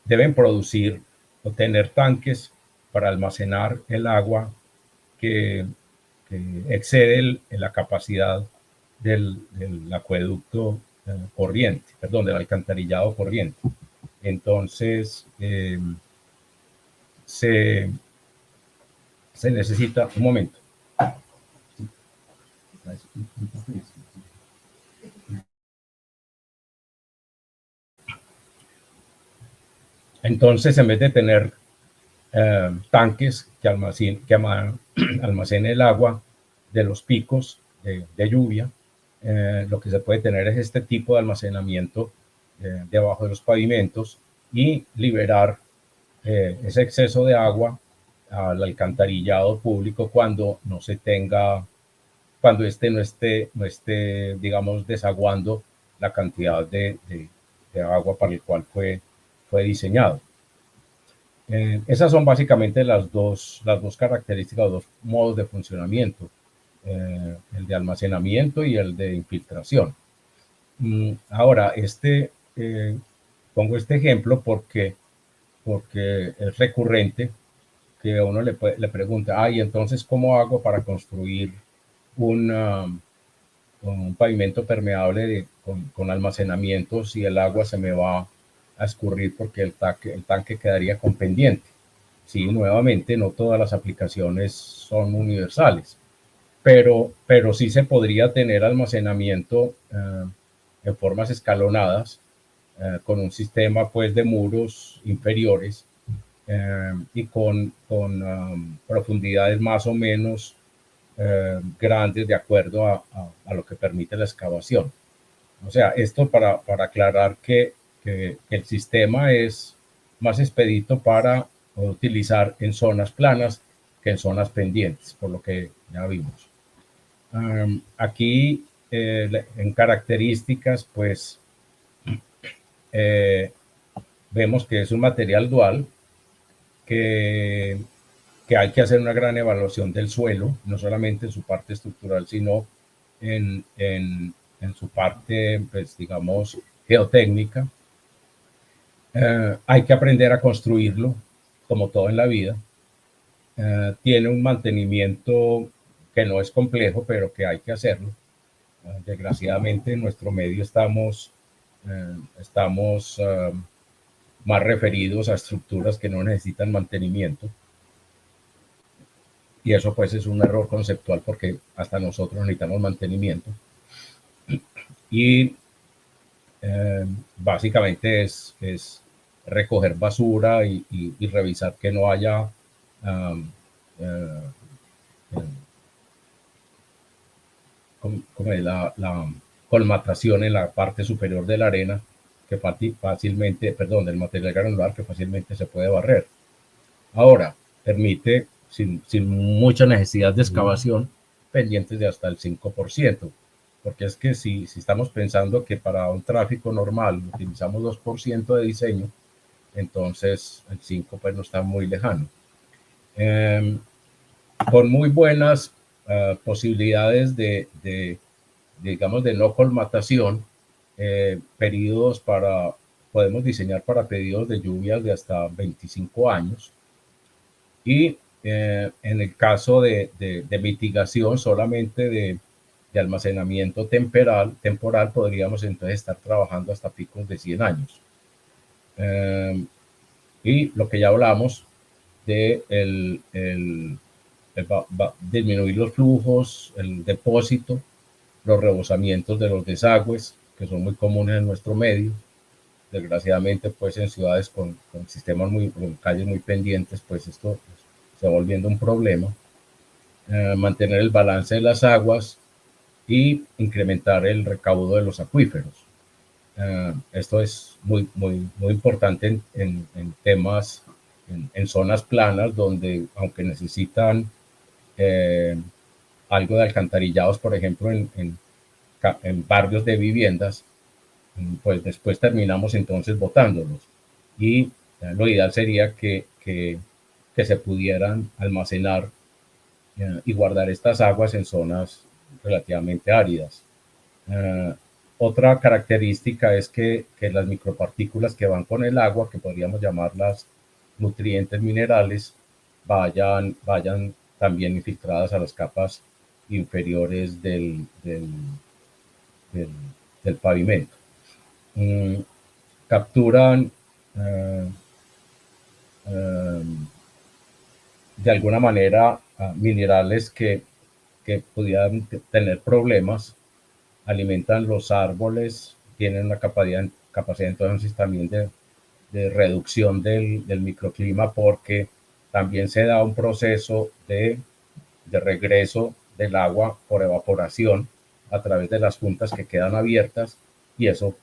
deben producir o tener tanques para almacenar el agua que excede la capacidad del acueducto corriente, perdón, del alcantarillado corriente. Entonces, se necesita, un momento. Entonces, en vez de tener tanques que almacenen el agua de los picos de lluvia, lo que se puede tener es este tipo de almacenamiento debajo de los pavimentos, y liberar ese exceso de agua al alcantarillado público cuando no se tenga, cuando no esté, digamos, desaguando la cantidad de agua para el cual fue diseñado. Esas son básicamente las dos características, los dos modos de funcionamiento, el de almacenamiento y el de infiltración. Ahora, pongo este ejemplo porque es recurrente que a uno le pregunta, entonces, ¿cómo hago para construir un pavimento permeable con almacenamiento si el agua se me va a escurrir porque el tanque quedaría con pendiente? Sí, nuevamente, no todas las aplicaciones son universales, pero sí se podría tener almacenamiento en formas escalonadas con un sistema pues de muros inferiores y con profundidades más o menos grandes de acuerdo a lo que permite la excavación. O sea, esto para aclarar que el sistema es más expedito para utilizar en zonas planas que en zonas pendientes, por lo que ya vimos. Aquí en características, pues vemos que es un material dual que hay que hacer una gran evaluación del suelo, no solamente en su parte estructural, sino en su parte, pues digamos, geotécnica. Hay que aprender a construirlo, como todo en la vida. Tiene un mantenimiento que no es complejo, pero que hay que hacerlo. Desgraciadamente en nuestro medio estamos más referidos a estructuras que no necesitan mantenimiento. Y eso pues es un error conceptual porque hasta nosotros necesitamos mantenimiento. Y básicamente es recoger basura y revisar que no haya como la colmatación en la parte superior de la arena que fácilmente, perdón, del material granular que fácilmente se puede barrer. Ahora, permite, sin mucha necesidad de excavación, pendientes de hasta el 5%, porque es que si estamos pensando que para un tráfico normal utilizamos 2% de diseño, entonces el 5% pues no está muy lejano. Con muy buenas posibilidades digamos, de no colmatación, podemos diseñar para periodos de lluvias de hasta 25 años. Y en el caso de mitigación solamente de almacenamiento temporal, podríamos entonces estar trabajando hasta picos de 100 años. Y lo que ya hablamos de disminuir los flujos, el depósito, los rebosamientos de los desagües, que son muy comunes en nuestro medio. Desgraciadamente, pues en ciudades con sistemas con calles muy pendientes, pues esto se va volviendo un problema. Mantener el balance de las aguas y incrementar el recaudo de los acuíferos. Esto es muy importante en temas, en zonas planas, donde aunque necesitan algo de alcantarillados, por ejemplo, en barrios de viviendas, pues después terminamos entonces botándolos. Y lo ideal sería que se pudieran almacenar y guardar estas aguas en zonas relativamente áridas. Otra característica es que las micropartículas que van con el agua, que podríamos llamarlas nutrientes minerales, vayan también infiltradas a las capas inferiores del pavimento. Capturan de alguna manera minerales que pudieran tener problemas, alimentan los árboles, tienen una capacidad entonces también de reducción del microclima, porque también se da un proceso de regreso del agua por evaporación a través de las juntas que quedan abiertas, y eso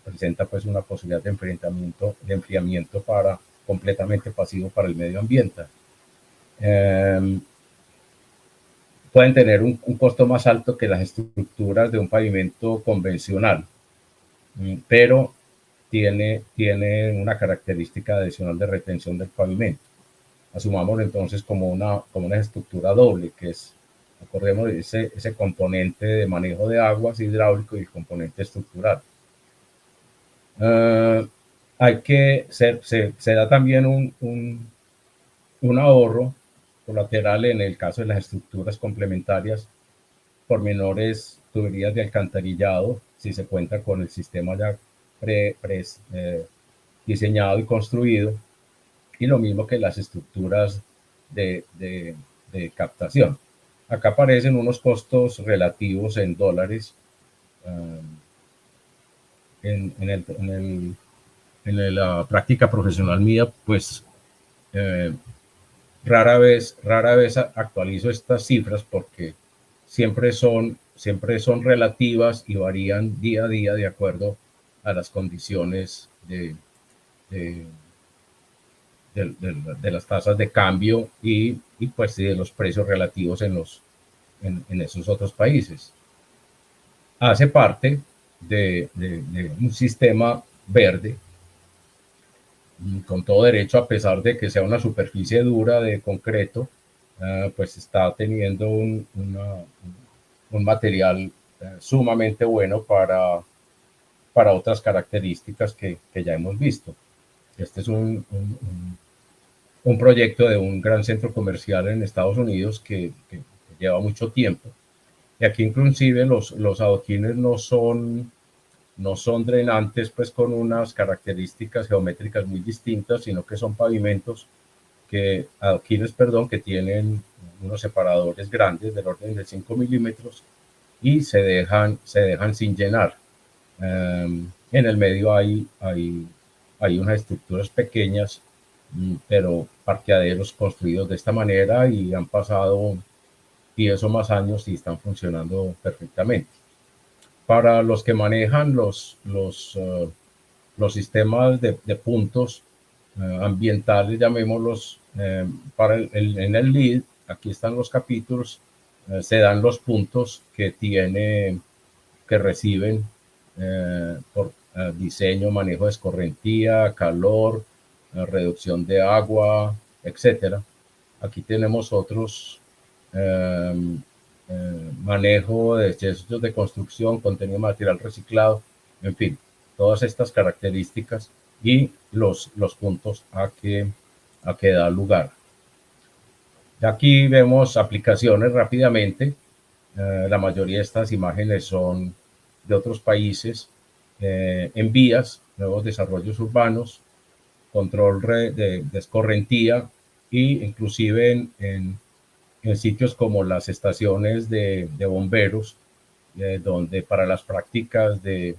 presenta pues una posibilidad de enfriamiento completamente pasivo para el medio ambiente. pueden tener un costo más alto que las estructuras de un pavimento convencional, pero tiene una característica adicional de retención del pavimento. Asumamos entonces como una estructura doble, que es, acordemos, ese componente de manejo de aguas hidráulico y el componente estructural. Se da también un ahorro colateral en el caso de las estructuras complementarias por menores tuberías de alcantarillado, si se cuenta con el sistema ya diseñado y construido, y lo mismo que las estructuras de captación. Acá aparecen unos costos relativos en dólares. En la práctica profesional mía, pues rara vez actualizo estas cifras porque siempre son relativas y varían día a día de acuerdo a las condiciones de las tasas de cambio y pues de los precios relativos en esos otros países. Hace parte de un sistema verde con todo derecho, a pesar de que sea una superficie dura de concreto, pues está teniendo un material sumamente bueno para otras características que ya hemos visto. Este es un proyecto de un gran centro comercial en Estados Unidos que lleva mucho tiempo. Y aquí inclusive los adoquines no son drenantes pues con unas características geométricas muy distintas, sino que son pavimentos adoquines, que tienen unos separadores grandes del orden de 5 milímetros y se dejan sin llenar. En el medio hay unas estructuras pequeñas, pero parqueaderos construidos de esta manera y han pasado 10 o más años y están funcionando perfectamente. Para los que manejan los sistemas de puntos ambientales, llamémoslos, en el LEED, aquí están los capítulos, se dan los puntos que reciben por diseño, manejo de escorrentía, calor, reducción de agua, etcétera. Aquí tenemos otros manejo de desechos de construcción, contenido de material reciclado, en fin, todas estas características y los puntos a que da lugar. Aquí vemos aplicaciones rápidamente. La mayoría de estas imágenes son de otros países, en vías, nuevos desarrollos urbanos, control de escorrentía e inclusive en sitios como las estaciones de bomberos, donde para las prácticas que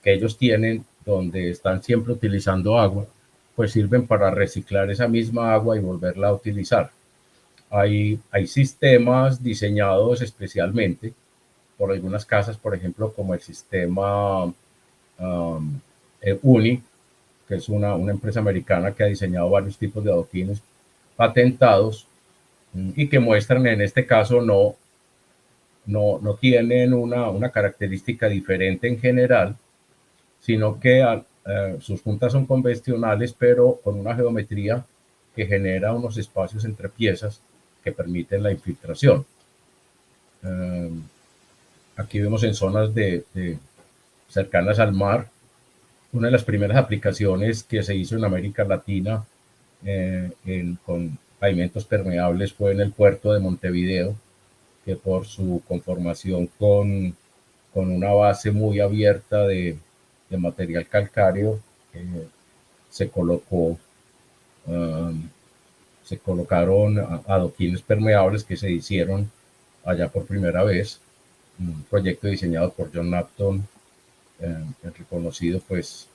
ellos tienen, donde están siempre utilizando agua, pues sirven para reciclar esa misma agua y volverla a utilizar. Hay sistemas diseñados especialmente por algunas casas, por ejemplo, como el sistema UNI, que es una empresa americana que ha diseñado varios tipos de adoquines patentados y que muestran, en este caso, no tienen una característica diferente en general, sino que sus juntas son convencionales, pero con una geometría que genera unos espacios entre piezas que permiten la infiltración. Aquí vemos en zonas cercanas al mar, una de las primeras aplicaciones que se hizo en América Latina con pavimentos permeables fue en el puerto de Montevideo, que por su conformación con una base muy abierta de material calcáreo, se colocaron adoquines permeables que se hicieron allá por primera vez. Un proyecto diseñado por John Napton, el reconocido pues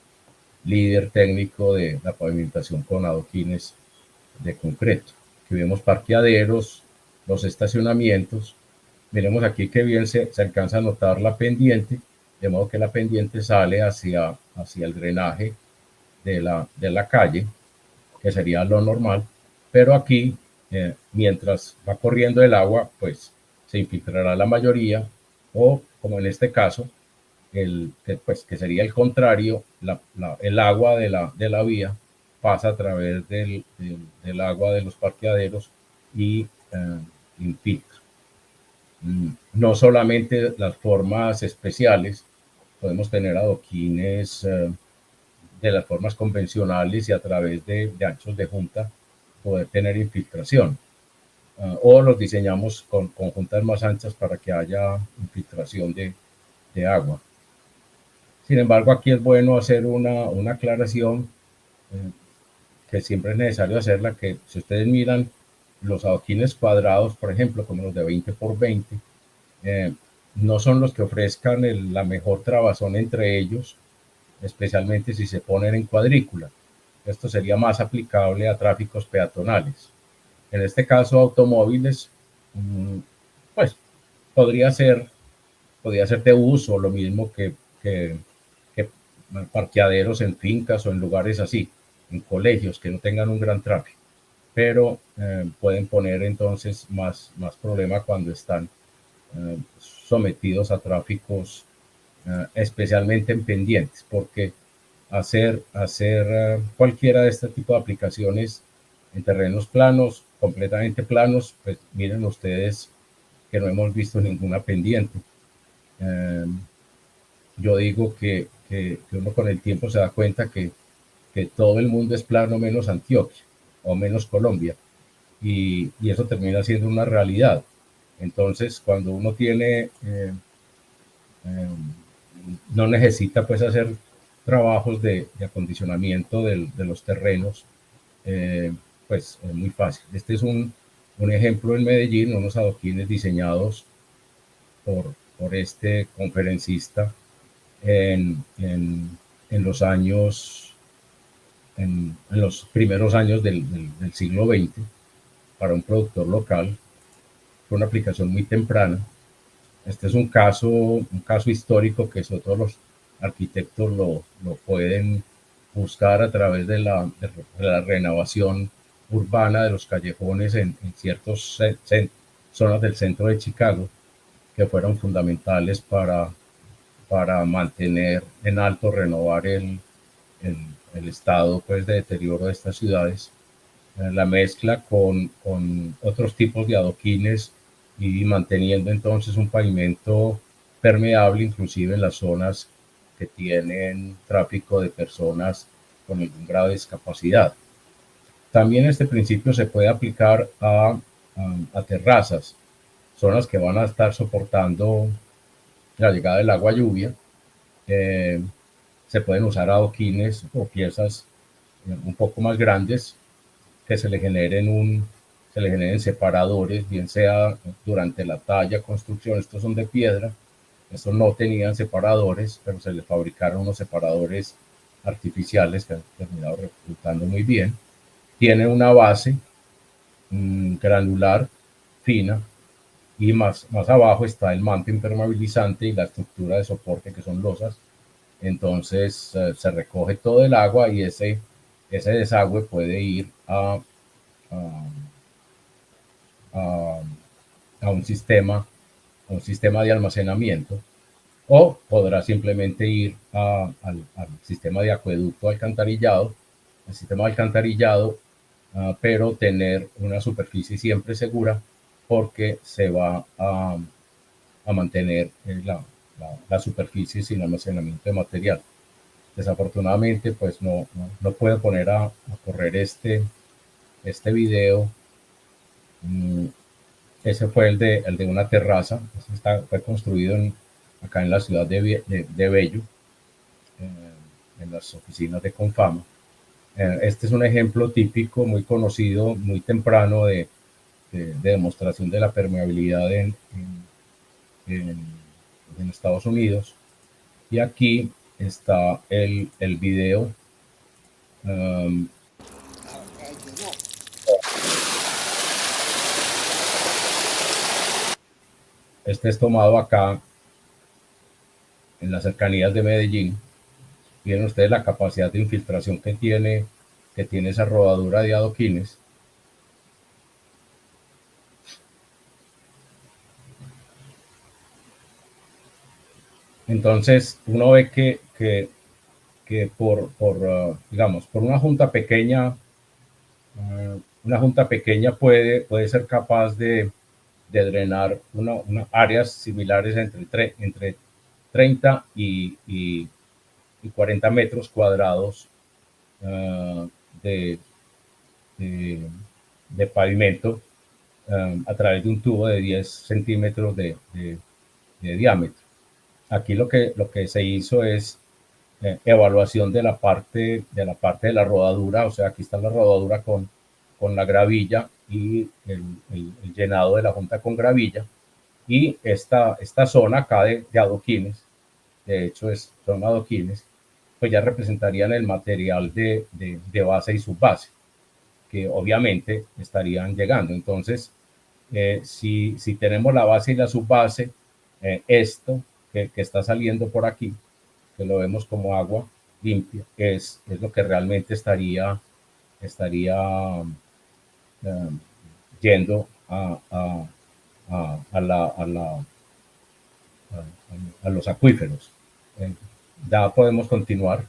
líder técnico de la pavimentación con adoquines de concreto. Aquí vemos parqueaderos, los estacionamientos. Miremos aquí que bien se alcanza a notar la pendiente, de modo que la pendiente sale hacia el drenaje de la calle, que sería lo normal, pero aquí mientras va corriendo el agua, pues se infiltrará la mayoría, o como en este caso, que sería el contrario, el agua de la vía pasa a través del agua de los parqueaderos y infiltra. No solamente las formas especiales, podemos tener adoquines de las formas convencionales y a través de anchos de junta poder tener infiltración. O los diseñamos con juntas más anchas para que haya infiltración de agua. Sin embargo, aquí es bueno hacer una aclaración que siempre es necesario hacerla, que si ustedes miran los adoquines cuadrados, por ejemplo, como los de 20 por 20, no son los que ofrezcan la mejor trabazón entre ellos, especialmente si se ponen en cuadrícula. Esto sería más aplicable a tráficos peatonales. En este caso, automóviles, pues podría ser de uso, lo mismo que parqueaderos en fincas o en lugares así, en colegios que no tengan un gran tráfico, pero pueden poner entonces más problema cuando están sometidos a tráficos especialmente en pendientes, porque hacer cualquiera de este tipo de aplicaciones en terrenos planos, completamente planos, pues miren ustedes que no hemos visto ninguna pendiente. Yo digo que uno con el tiempo se da cuenta que todo el mundo es plano menos Antioquia o menos Colombia, y eso termina siendo una realidad. Entonces, cuando uno tiene, no necesita pues hacer trabajos de acondicionamiento de los terrenos, pues es muy fácil. Este es un ejemplo en Medellín, unos adoquines diseñados por este conferencista en los primeros años del siglo XX para un productor local. Fue una aplicación muy temprana. Este es un caso histórico que todos los arquitectos lo pueden buscar a través de la renovación urbana de los callejones en ciertas zonas del centro de Chicago, que fueron fundamentales para mantener en alto, renovar el estado pues, de deterioro de estas ciudades. La mezcla con otros tipos de adoquines y manteniendo entonces un pavimento permeable, inclusive en las zonas que tienen tráfico de personas con algún grado de discapacidad. También este principio se puede aplicar a terrazas, zonas que van a estar soportando la llegada del agua lluvia. Se pueden usar adoquines o piezas un poco más grandes que se le generen separadores, bien sea durante la talla, construcción. Estos son de piedra, estos no tenían separadores, pero se les fabricaron unos separadores artificiales que han terminado resultando muy bien. Tiene una base granular, fina, y más abajo está el manto impermeabilizante y la estructura de soporte, que son losas. Entonces se recoge todo el agua y ese desagüe puede ir a un sistema de almacenamiento, o podrá simplemente ir al sistema de acueducto alcantarillado, pero tener una superficie siempre segura, porque se va a mantener la superficie sin almacenamiento de material. Desafortunadamente, pues no puedo poner a correr este video. Ese fue el de una terraza. Fue construido acá en la ciudad de Bello, en las oficinas de Confama. Este es un ejemplo típico, muy conocido, muy temprano de demostración de la permeabilidad en Estados Unidos. Y aquí está el video. Este es tomado acá en las cercanías de Medellín. Miren ustedes la capacidad de infiltración que tiene esa rodadura de adoquines. Entonces, uno ve que digamos, por una junta pequeña puede ser capaz de drenar áreas similares entre 30 y 40 metros cuadrados uh, de, de, de, pavimento a través de un tubo de 10 centímetros de diámetro. Aquí lo que se hizo es evaluación de la parte de la rodadura, o sea, aquí está la rodadura con la gravilla y el llenado de la junta con gravilla, y esta zona acá de adoquines, de hecho son adoquines, pues ya representarían el material de base y subbase, que obviamente estarían llegando. Entonces, si tenemos la base y la subbase, esto que está saliendo por aquí, que lo vemos como agua limpia, es lo que realmente estaría yendo a los acuíferos. Ya podemos continuar.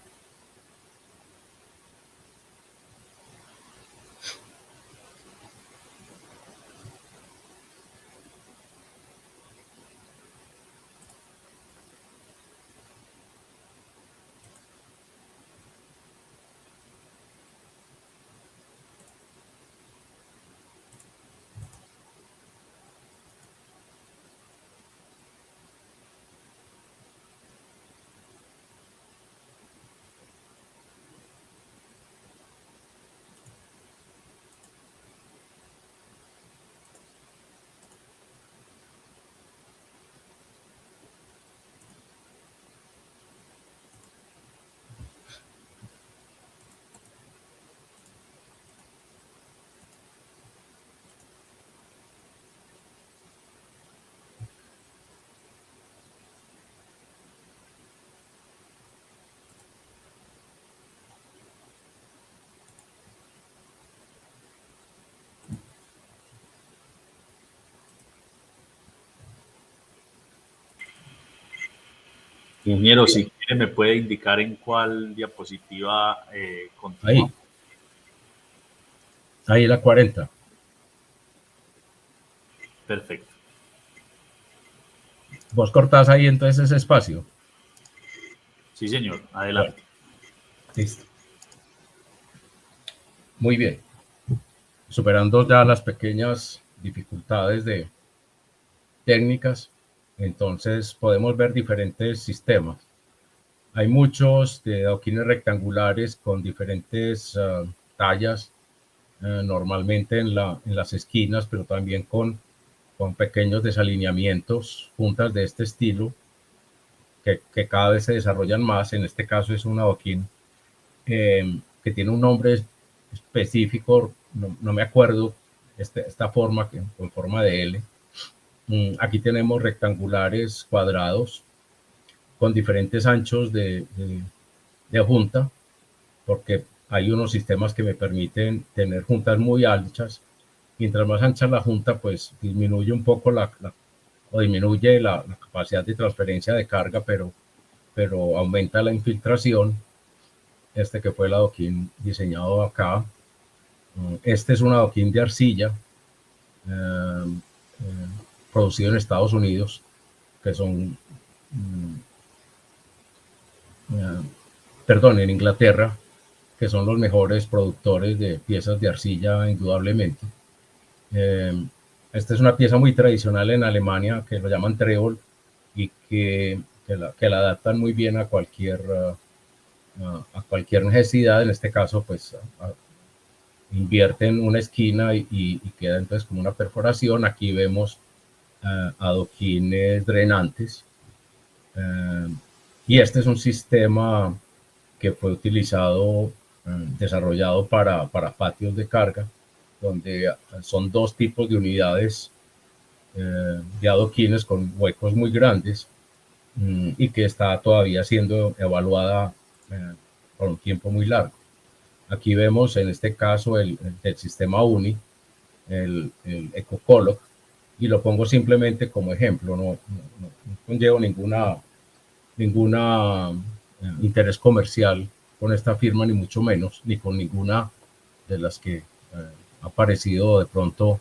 Ingeniero, si quiere me puede indicar en cuál diapositiva continúa.
Ahí la 40.
Perfecto.
Vos cortás ahí entonces ese espacio.
Sí, señor. Adelante.
Bueno, listo. Muy bien. Superando ya las pequeñas dificultades técnicas, entonces podemos ver diferentes sistemas. Hay muchos de adoquines rectangulares con diferentes tallas, normalmente en las esquinas, pero también con pequeños desalineamientos, juntas de este estilo, que cada vez se desarrollan más. En este caso es un adoquín que tiene un nombre específico, no me acuerdo, esta forma, con forma de L. Aquí tenemos rectangulares cuadrados con diferentes anchos de junta, porque hay unos sistemas que me permiten tener juntas muy anchas. Mientras más ancha la junta, pues disminuye un poco o disminuye la capacidad de transferencia de carga, pero aumenta la infiltración. Este que fue el adoquín diseñado acá. Este es un adoquín de arcilla producido en Estados Unidos, que son, perdón, en Inglaterra, que son los mejores productores de piezas de arcilla, indudablemente. Esta es una pieza muy tradicional en Alemania, que lo llaman trébol, y que la adaptan muy bien a cualquier necesidad. En este caso, pues invierten una esquina y queda entonces como una perforación. Aquí vemos adoquines drenantes, y este es un sistema que fue utilizado, desarrollado para patios de carga, donde son dos tipos de unidades de adoquines con huecos muy grandes, y que está todavía siendo evaluada por un tiempo muy largo. Aquí vemos en este caso el sistema UNI, el EcoColor, y lo pongo simplemente como ejemplo, no conllevo ninguna ninguna interés comercial con esta firma, ni mucho menos, ni con ninguna de las que ha aparecido de pronto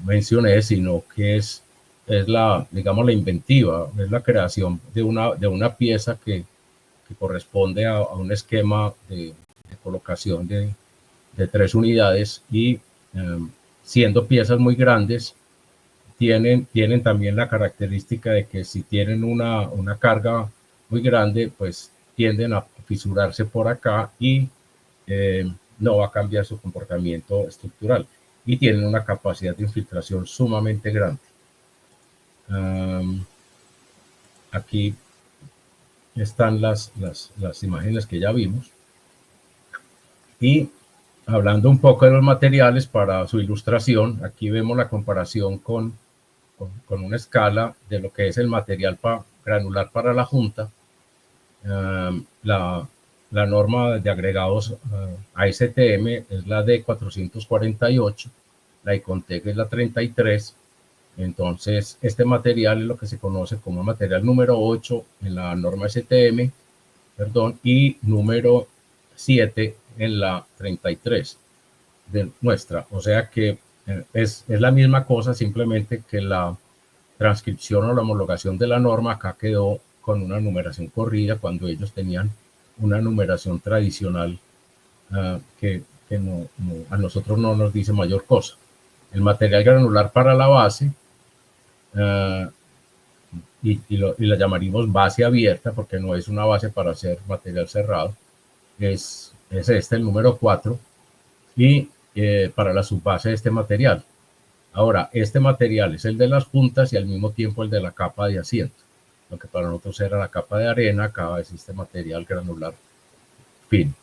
mencioné, sino que es la, digamos, la inventiva, es la creación de una pieza que corresponde a un esquema de colocación de 3 unidades y siendo piezas muy grandes, tienen también la característica de que si tienen una carga muy grande, pues tienden a fisurarse por acá y no va a cambiar su comportamiento estructural. Y tienen una capacidad de infiltración sumamente grande. Aquí están las imágenes que ya vimos. Y hablando un poco de los materiales para su ilustración, aquí vemos la comparación con una escala de lo que es el material granular para la junta. La norma de agregados ASTM es la D448, la ICONTEC es la 33. Entonces, este material es lo que se conoce como material número 8 en la norma STM, y número 7 en la 33 de nuestra. O sea que es la misma cosa, simplemente que la transcripción o la homologación de la norma acá quedó con una numeración corrida cuando ellos tenían una numeración tradicional que a nosotros no nos dice mayor cosa. El material granular para la base, y la llamaríamos base abierta porque no es una base para hacer material cerrado, es este, el número 4, y para la subbase de este material. Ahora, este material es el de las juntas y al mismo tiempo el de la capa de asiento. Lo que para nosotros era la capa de arena, acá es este material granular fino.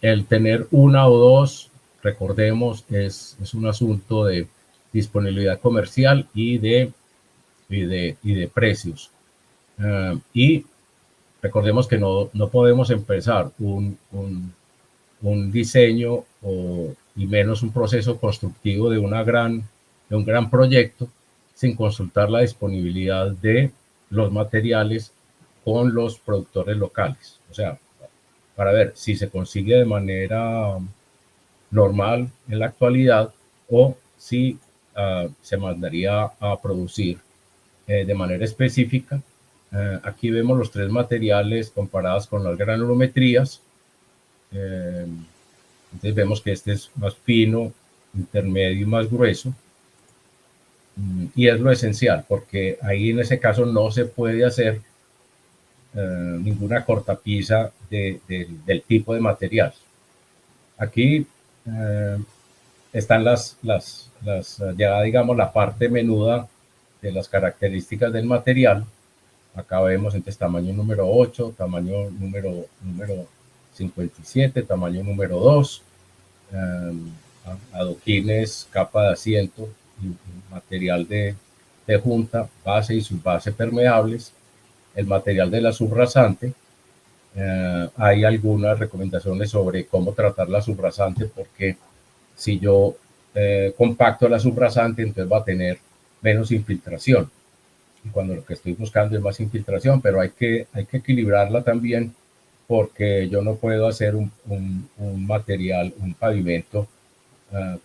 El tener una o dos, recordemos, es un asunto de disponibilidad comercial y de precios. Y recordemos que no podemos empezar un diseño y menos un proceso constructivo de un gran proyecto sin consultar la disponibilidad de los materiales con los productores locales. O sea, para ver si se consigue de manera normal en la actualidad o si se mandaría a producir de manera específica. Aquí vemos los 3 materiales comparados con las granulometrías. Entonces vemos que este es más fino, intermedio y más grueso. Y es lo esencial, porque ahí en ese caso no se puede hacer ninguna cortapisa del tipo de material. Aquí están ya digamos la parte menuda de las características del material. Acá vemos entonces tamaño número 8, tamaño número 57, tamaño número 2, adoquines, capa de asiento, material de junta, base y subbase permeables, el material de la subrasante. Hay algunas recomendaciones sobre cómo tratar la subrasante, porque si yo compacto la subrasante, entonces va a tener menos infiltración. Y cuando lo que estoy buscando es más infiltración, pero hay que equilibrarla también, porque yo no puedo hacer un material, un pavimento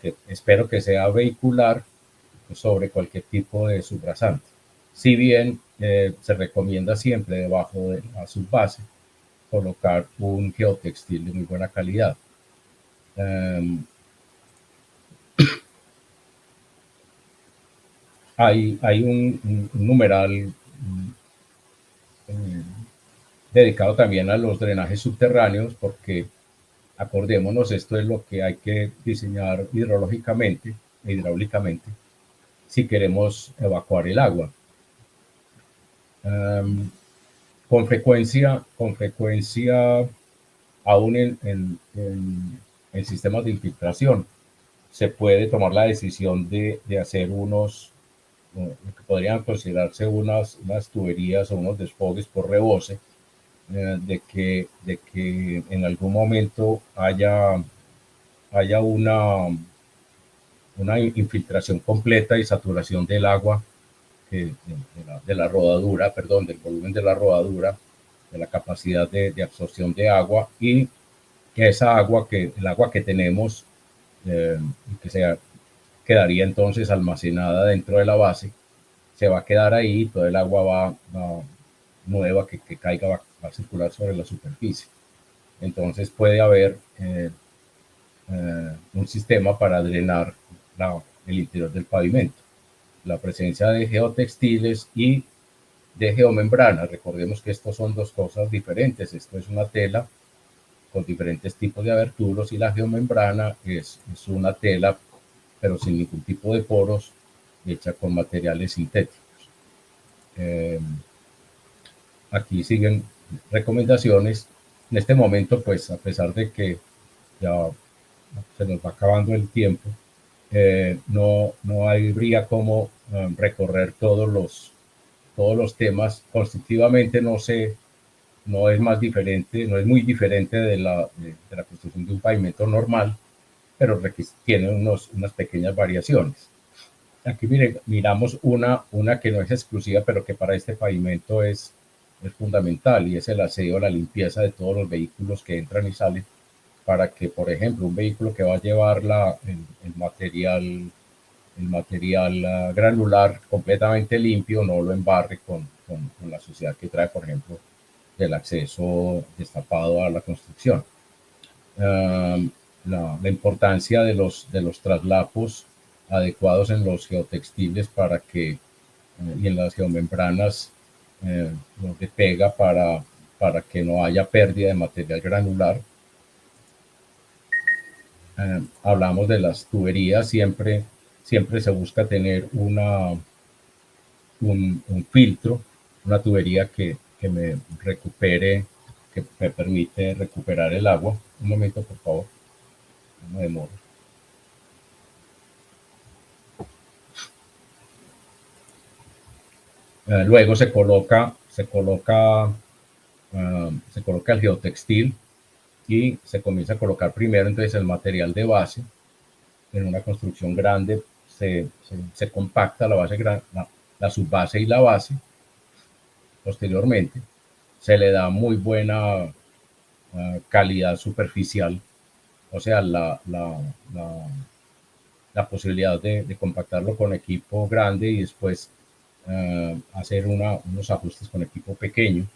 que espero que sea vehicular sobre cualquier tipo de subrasante. Si bien se recomienda siempre debajo de la subbase colocar un geotextil de muy buena calidad. Hay un numeral dedicado también a los drenajes subterráneos, porque acordémonos, esto es lo que hay que diseñar hidrológicamente e hidráulicamente si queremos evacuar el agua. Con frecuencia, aún en sistemas de infiltración, se puede tomar la decisión de hacer lo que podrían considerarse unas tuberías o unos desfogues por rebose, de que en algún momento haya una infiltración completa y saturación del agua de la rodadura, perdón, del volumen de la rodadura, de la capacidad de absorción de agua, y que esa agua, el agua que tenemos, que quedaría entonces almacenada dentro de la base, se va a quedar ahí, todo el agua nueva que caiga va a circular sobre la superficie. Entonces puede haber un sistema para drenar el interior del pavimento. La presencia de geotextiles y de geomembrana. Recordemos que estos son dos cosas diferentes. Esto es una tela con diferentes tipos de aberturos, y la geomembrana es una tela pero sin ningún tipo de poros, hecha con materiales sintéticos. Aquí siguen recomendaciones. En este momento, pues a pesar de que ya se nos va acabando el tiempo, no habría como recorrer todos los temas. Constructivamente no es muy diferente de la construcción de un pavimento normal, pero tiene unas pequeñas variaciones. Aquí miramos una que no es exclusiva, pero que para este pavimento es fundamental, y es el aseo, la limpieza de todos los vehículos que entran y salen, para que, por ejemplo, un vehículo que va a llevar el material granular completamente limpio no lo embarre con la suciedad que trae, por ejemplo, del acceso destapado a la construcción. La importancia de los traslapos adecuados en los geotextiles y en las geomembranas de pega para que no haya pérdida de material granular. Hablamos de las tuberías. Siempre se busca tener un filtro, una tubería que me recupere, que me permite recuperar el agua. Un momento, por favor. No me demoro. Luego se coloca el geotextil, y se comienza a colocar primero entonces el material de base. En una construcción grande se compacta la base, la subbase y la base. Posteriormente se le da muy buena calidad superficial, o sea, la posibilidad de compactarlo con equipo grande, y después hacer unos ajustes con equipo pequeño,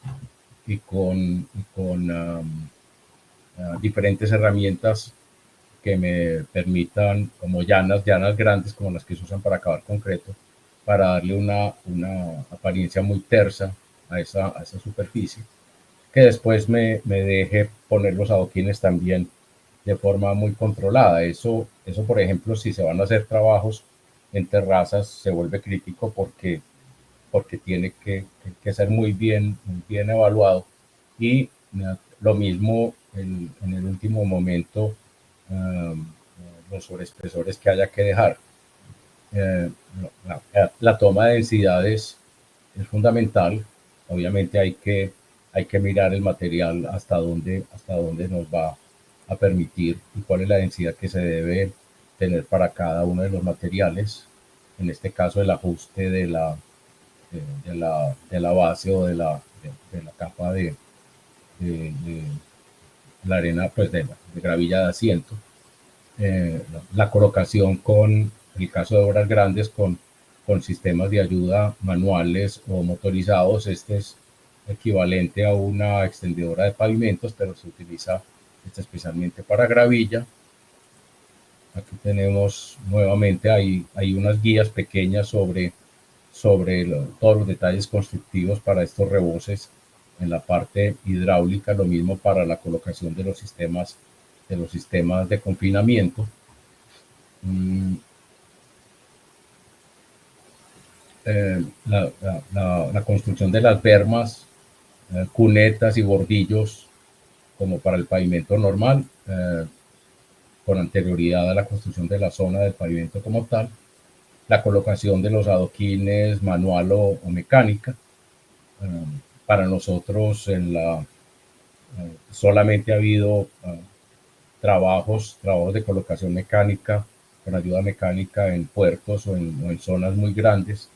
y con diferentes herramientas que me permitan, como llanas grandes, como las que se usan para acabar concreto, para darle una apariencia muy tersa a esa superficie, que después me deje poner los adoquines también de forma muy controlada. Eso, por ejemplo, si se van a hacer trabajos en terrazas, se vuelve crítico porque tiene que ser muy bien evaluado, y lo mismo en el último momento, los sobreespesores que haya que dejar. La toma de densidades es fundamental. Obviamente hay que mirar el material hasta dónde nos va a permitir, y cuál es la densidad que se debe tener para cada uno de los materiales. En este caso, el ajuste de la base, o de la capa de la arena, pues de gravilla de asiento. La colocación, en el caso de obras grandes, con sistemas de ayuda manuales o motorizados. Este es equivalente a una extendedora de pavimentos, pero se utiliza especialmente para gravilla. Aquí tenemos nuevamente, hay unas guías pequeñas sobre todos los detalles constructivos para estos reboces en la parte hidráulica. Lo mismo para la colocación de los sistemas de confinamiento. La construcción de las bermas, cunetas y bordillos, como para el pavimento normal, con anterioridad a la construcción de la zona del pavimento como tal. La colocación de los adoquines manual o mecánica. Para nosotros solamente ha habido trabajos de colocación mecánica, con ayuda mecánica, en puertos o en zonas muy grandes,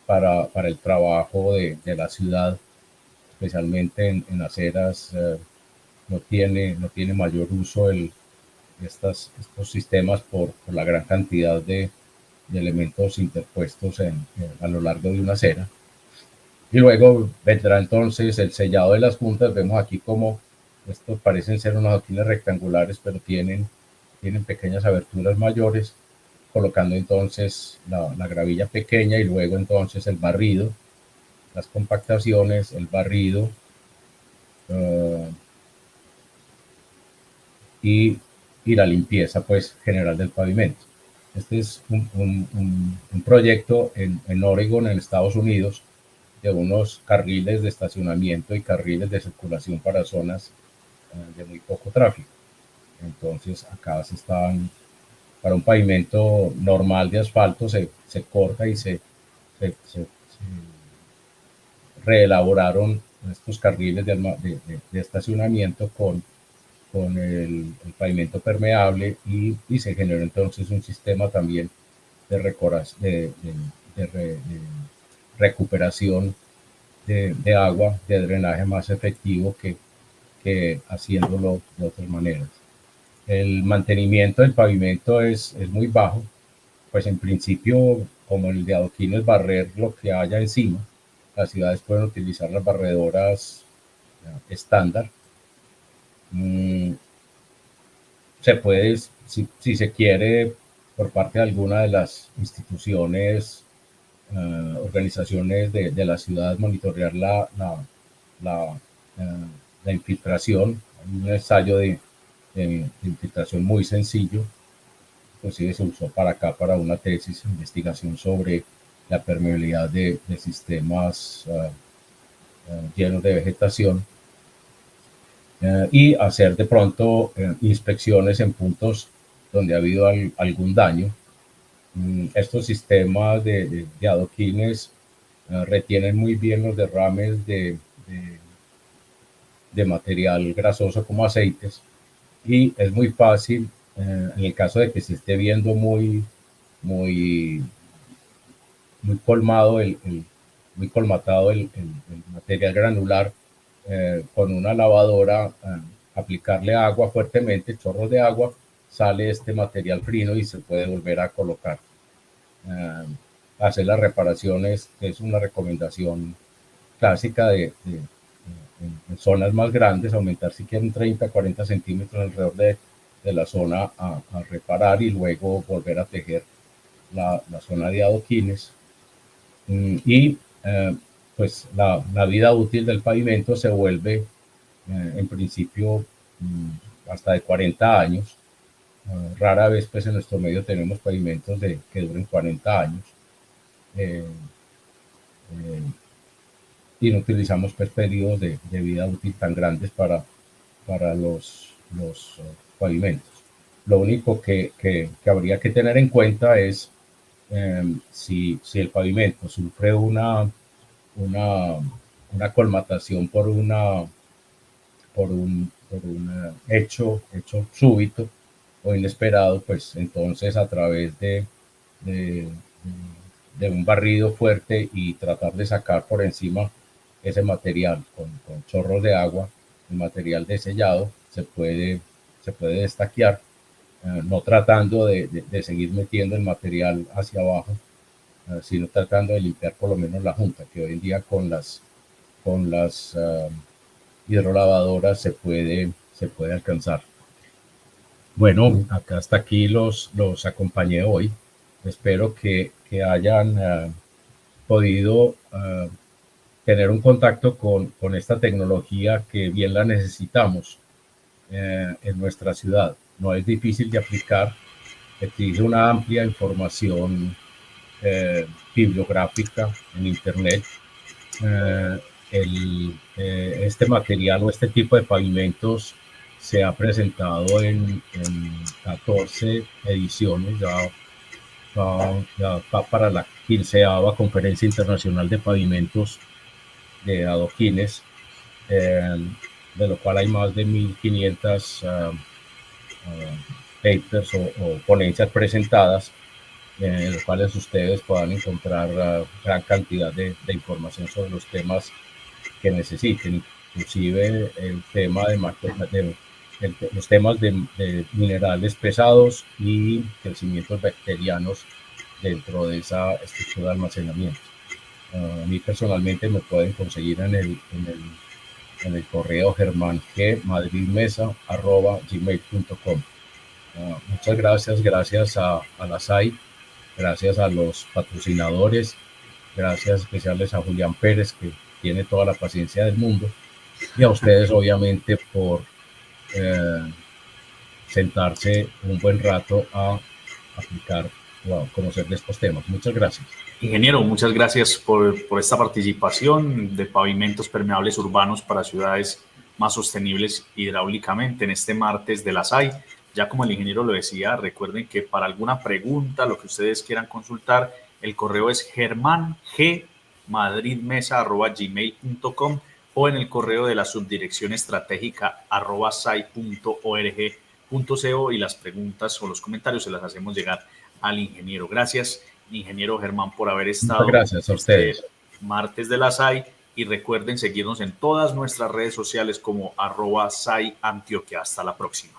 para el trabajo de la ciudad, especialmente en aceras. No tiene mayor uso estos sistemas por la gran cantidad de elementos interpuestos a lo largo de una acera. Y luego vendrá entonces el sellado de las juntas. Vemos aquí como estos parecen ser unos adoquines rectangulares, pero tienen pequeñas aberturas mayores, colocando entonces la gravilla pequeña y luego entonces el barrido, las compactaciones, el barrido y la limpieza pues general del pavimento. Este es un proyecto en Oregon, en Estados Unidos, de unos carriles de estacionamiento y carriles de circulación para zonas de muy poco tráfico. Entonces acá se están, para un pavimento normal de asfalto, se corta y se reelaboraron estos carriles de estacionamiento con el pavimento permeable y se generó entonces un sistema también de recuperación de agua, de drenaje más efectivo que haciéndolo de otras maneras. El mantenimiento del pavimento es muy bajo, pues en principio, como el de adoquines, barrer lo que haya encima. Las ciudades pueden utilizar las barredoras estándar. Se puede, si se quiere, por parte de alguna de las instituciones, organizaciones de la ciudad, monitorear la infiltración. Hay un ensayo de infiltración muy sencillo, inclusive se usó para una tesis de investigación sobre la permeabilidad de sistemas llenos de vegetación. Y hacer de pronto inspecciones en puntos donde ha habido algún daño. Estos sistemas de adoquines retienen muy bien los derrames de material grasoso como aceites, y es muy fácil, en el caso de que se esté viendo muy colmatado el material granular, con una lavadora, aplicarle agua fuertemente, chorros de agua, sale este material fino y se puede volver a colocar. Hacer las reparaciones es una recomendación clásica en zonas más grandes, aumentar si quieren 30, 40 centímetros alrededor de la zona a reparar y luego volver a tejer la zona de adoquines. Y pues la vida útil del pavimento se vuelve en principio hasta de 40 años. Rara vez pues en nuestro medio tenemos pavimentos que duren 40 años. Y no utilizamos pues periodos de vida útil tan grandes para los pavimentos. Lo único que habría que tener en cuenta es si el pavimento sufre una colmatación por un hecho súbito o inesperado, pues entonces a través de un barrido fuerte y tratar de sacar por encima ese material con chorros de agua, el material de sellado se puede destaquear, no tratando de seguir metiendo el material hacia abajo, sino tratando de limpiar por lo menos la junta, que hoy en día con las hidrolavadoras se puede alcanzar. Bueno, acá hasta aquí los acompañé hoy. Espero que hayan podido tener un contacto con esta tecnología que bien la necesitamos en nuestra ciudad. No es difícil de aplicar, exige una amplia información bibliográfica en Internet. Este material o este tipo de pavimentos se ha presentado en 14 ediciones, ya va para la 15ª Conferencia Internacional de Pavimentos de Adoquines, de lo cual hay más de 1.500 papers o ponencias presentadas. en los cuales ustedes puedan encontrar gran cantidad de información sobre los temas que necesiten, inclusive el tema los temas de minerales pesados y crecimientos bacterianos dentro de esa estructura de almacenamiento. A mí personalmente me pueden conseguir en el correo germangmadridmesa@gmail.com. Muchas gracias a la SAI, gracias a los patrocinadores, gracias especiales a Julián Pérez, que tiene toda la paciencia del mundo, y a ustedes obviamente por sentarse un buen rato a aplicar o a conocer de estos temas. Muchas gracias.
Ingeniero, muchas gracias por esta participación de pavimentos permeables urbanos para ciudades más sostenibles hidráulicamente en este martes de la SAI. Ya como el ingeniero lo decía, recuerden que para alguna pregunta, lo que ustedes quieran consultar, el correo es germangmadridmesa@gmail.com o en el correo de la subdirección estratégica @sai.org.co, y las preguntas o los comentarios se las hacemos llegar al ingeniero. Gracias, ingeniero Germán, por haber estado.
Muchas gracias a ustedes.
Martes de la SAI, y recuerden seguirnos en todas nuestras redes sociales como @SAI Antioquia. Hasta la próxima.